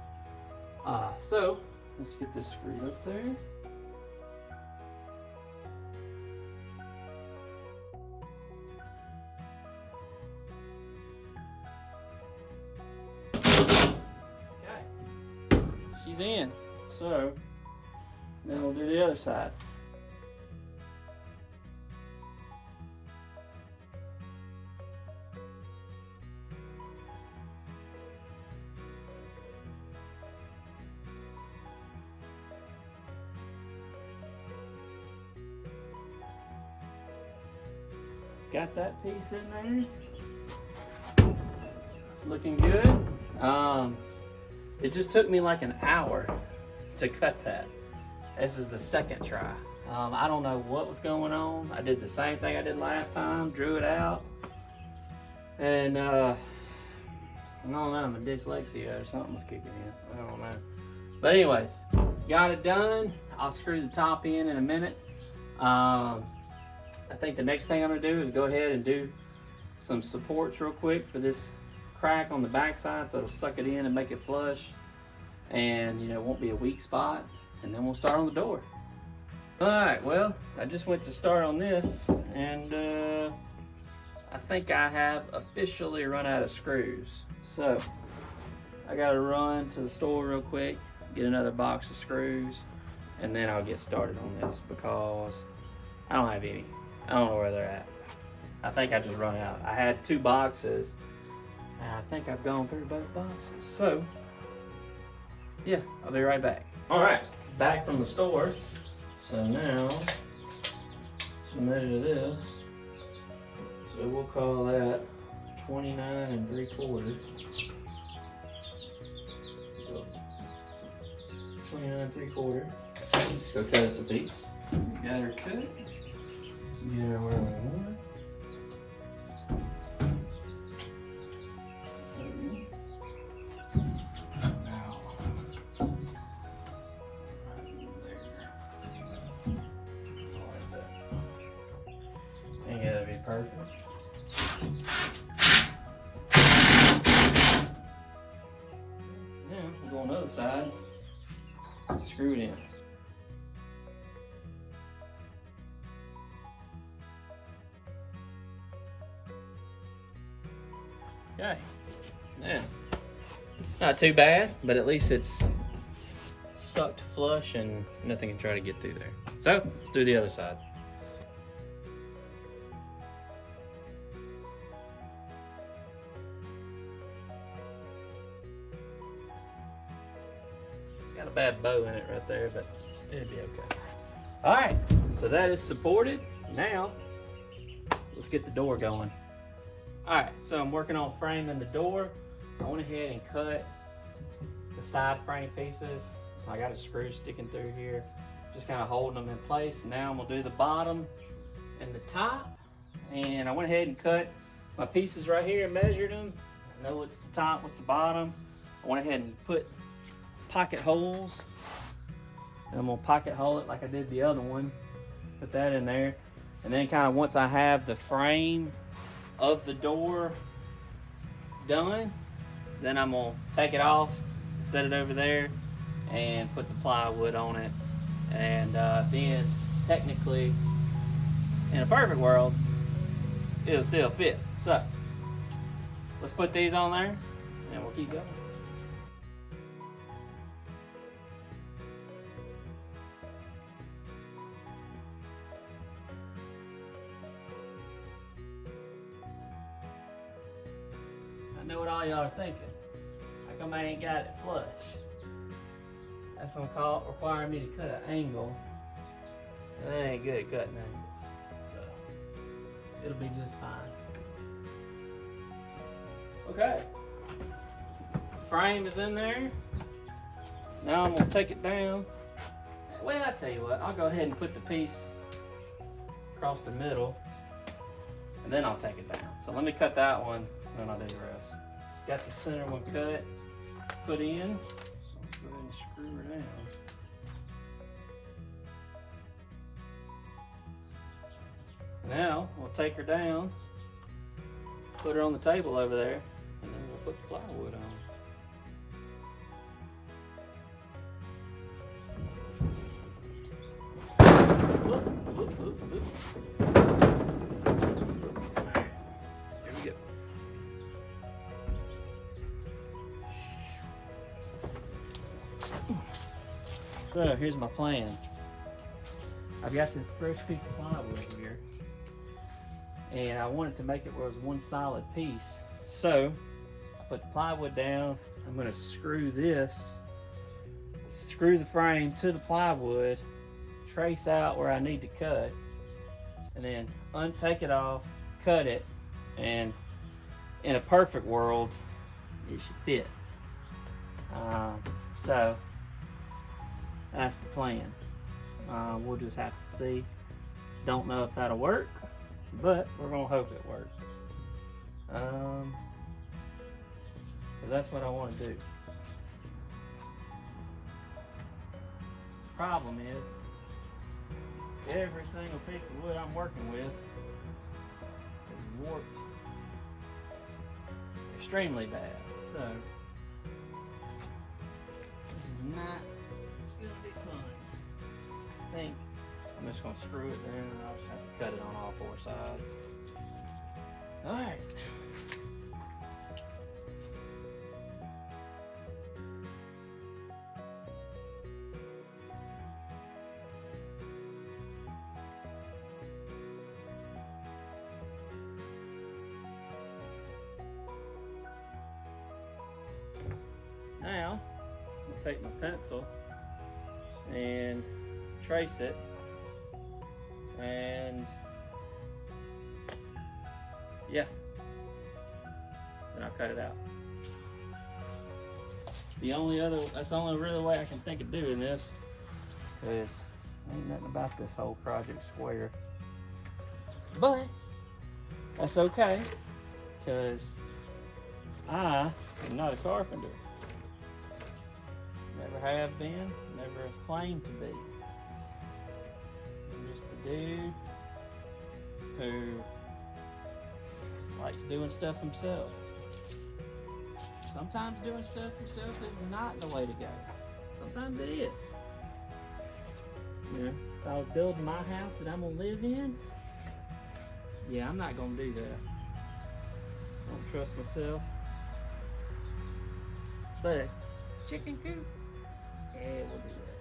So let's get this screwed up there. She's in. So then we'll do the other side. Got that piece in there. It's looking good. It just took me like an hour to cut that. This is the second try. I don't know what was going on. I did the same thing I did last time, drew it out. And I don't know, my dyslexia or something was kicking in. I don't know. But anyways, got it done. I'll screw the top in a minute. I think the next thing I'm gonna do is go ahead and do some supports real quick for this crack on the backside, so it'll suck it in and make it flush, and you know, it won't be a weak spot. And then we'll start on the door. All right, well, I just went to start on this, and I think I have officially run out of screws. So I gotta run to the store real quick, get another box of screws, and then I'll get started on this because I don't have any. I don't know where they're at. I think I just run out. I had 2 boxes, and I think I've gone through both boxes. So yeah, I'll be right back. All right, back from the store. So now, to measure this, so we'll call that 29 3/4. 29 3/4. Let's go cut us a piece. Got her cut. Get her where we want her. Ain't gotta be perfect. Now we'll go on the other side. Screw it in. Okay. Now, not too bad, but at least it's sucked flush and nothing can try to get through there. So let's do the other side. Got a bad bow in it right there, but it'll be okay. All right, so that is supported. Now, let's get the door going. All right, so I'm working on framing the door. I went ahead and cut the side frame pieces. I got a screw sticking through here, just kind of holding them in place. Now I'm gonna do the bottom and the top. And I went ahead and cut my pieces right here and measured them. I know what's the top, what's the bottom. I went ahead and put pocket holes, and I'm gonna pocket hole it like I did the other one. Put that in there, and then kind of once I have the frame of the door done, then I'm gonna take it off, set it over there, and put the plywood on it. And then technically, in a perfect world, it'll still fit. So let's put these on there and we'll keep going. I know what all y'all are thinking. How come I ain't got it flush? That's gonna require me to cut an angle. And I ain't good at cutting angles. So it'll be just fine. Okay. Frame is in there. Now I'm gonna take it down. Well, I tell you what, I'll go ahead and put the piece across the middle, and then I'll take it down. So let me cut that one, then I'll do the rest. Got the center one cut, put in. So let's go ahead and screw her down. Now we'll take her down, put her on the table over there, and then we'll put the plywood on. Whoop, whoop, whoop, whoop. Alright, here we go. So here's my plan. I've got this fresh piece of plywood here, and I wanted to make it where it was one solid piece. So I put the plywood down. I'm going to screw the frame to the plywood, trace out where I need to cut, and then take it off, cut it, and in a perfect world, it should fit. So that's the plan. We'll just have to see. Don't know if that'll work, but we're gonna hope it works. Cause that's what I want to do. problem is every single piece of wood I'm working with is warped extremely bad. So this is not gonna be fun. I think I'm just gonna screw it down and I'll just have to cut it on all four sides. Alright. Now, I'll take my pencil and trace it, and yeah, then I'll cut it out. That's the only real way I can think of doing this, because ain't nothing about this whole project square. But that's okay, because I am not a carpenter. Never have been, never have claimed to be. I'm just a dude who likes doing stuff himself. Sometimes doing stuff yourself is not the way to go. Sometimes it is. You know, if I was building my house that I'm gonna live in, yeah, I'm not gonna do that. I don't trust myself. But chicken coop, yeah, we'll do that.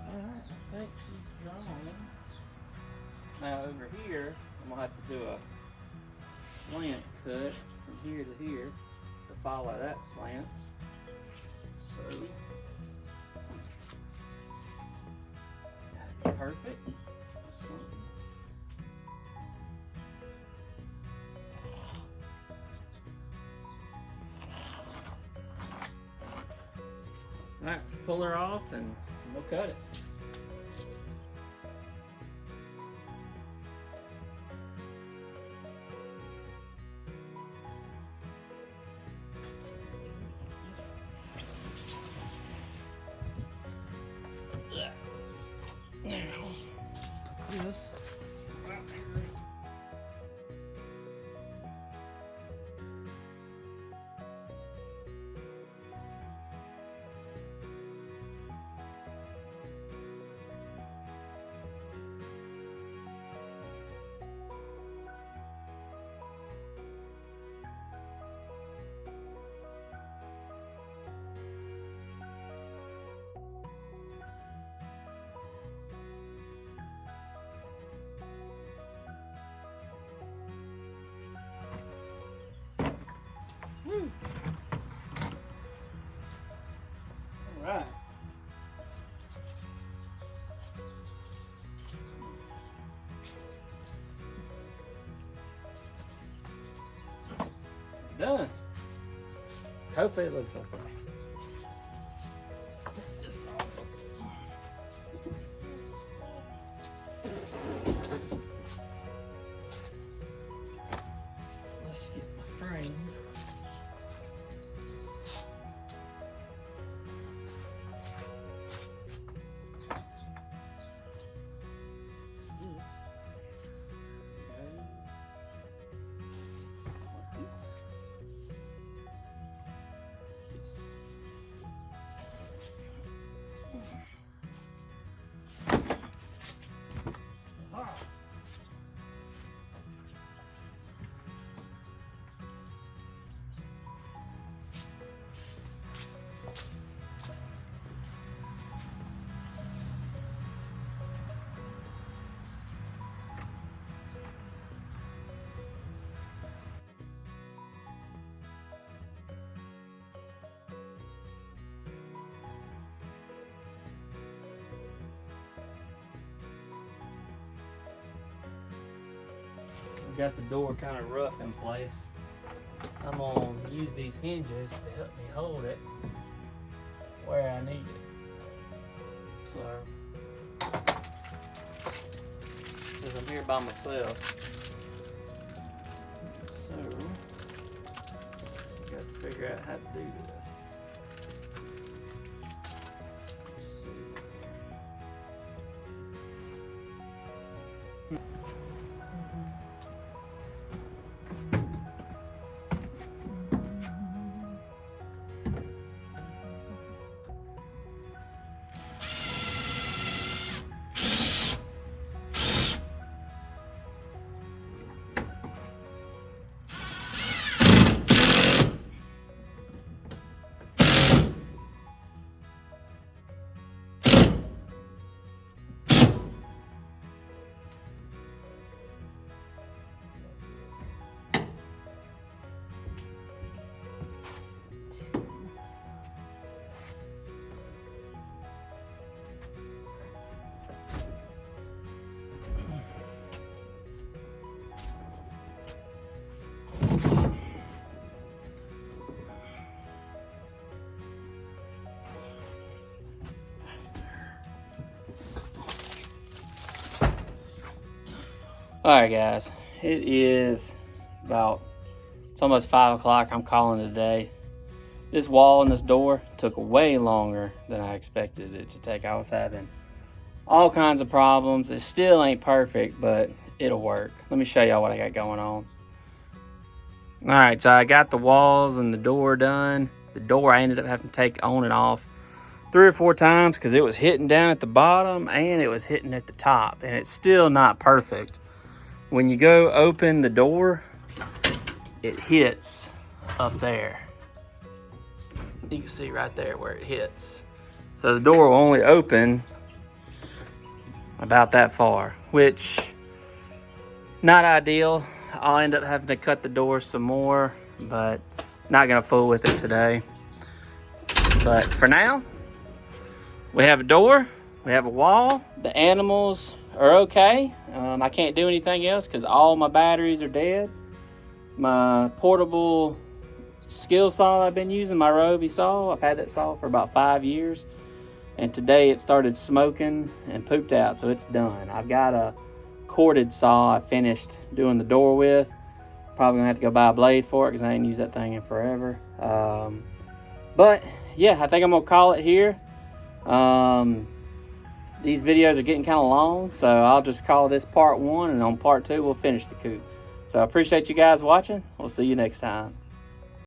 Alright, I think she's drawn. Now over here, I'm gonna have to do a slant cut from here to here to follow that slant. So, that'd be perfect. Alright, let's pull her off and we'll cut it. Now, this. Woo. All right. Done. Hopefully it looks okay. Let's take this off. Let's get my frame. Got the door kind of rough in place. I'm gonna use these hinges to help me hold it where I need it. So, because I'm here by myself, so got to figure out how to do this. Alright guys, it is it's almost 5 o'clock. I'm calling it a day. This wall and this door took way longer than I expected it to take. I was having all kinds of problems. It still ain't perfect, but it'll work. Let me show y'all what I got going on. Alright, so I got the walls and the door done. The door I ended up having to take on and off 3 or 4 times because it was hitting down at the bottom and it was hitting at the top, and it's still not perfect. When you go open the door, it hits up there. You can see right there where it hits. So the door will only open about that far, which not ideal. I'll end up having to cut the door some more, but not gonna fool with it today. But for now, we have a door, we have a wall. The animals are okay. I can't do anything else because all my batteries are dead. My portable skill saw I've been using, my Ryobi saw, I've had that saw for about 5 years. And today it started smoking and pooped out, so it's done. I've got a corded saw I finished doing the door with. Probably gonna have to go buy a blade for it because I ain't used that thing in forever. But yeah, I think I'm gonna call it here. These videos are getting kind of long, so I'll just call this part 1, and on part 2 we'll finish the coop. So I appreciate you guys watching. We'll see you next time.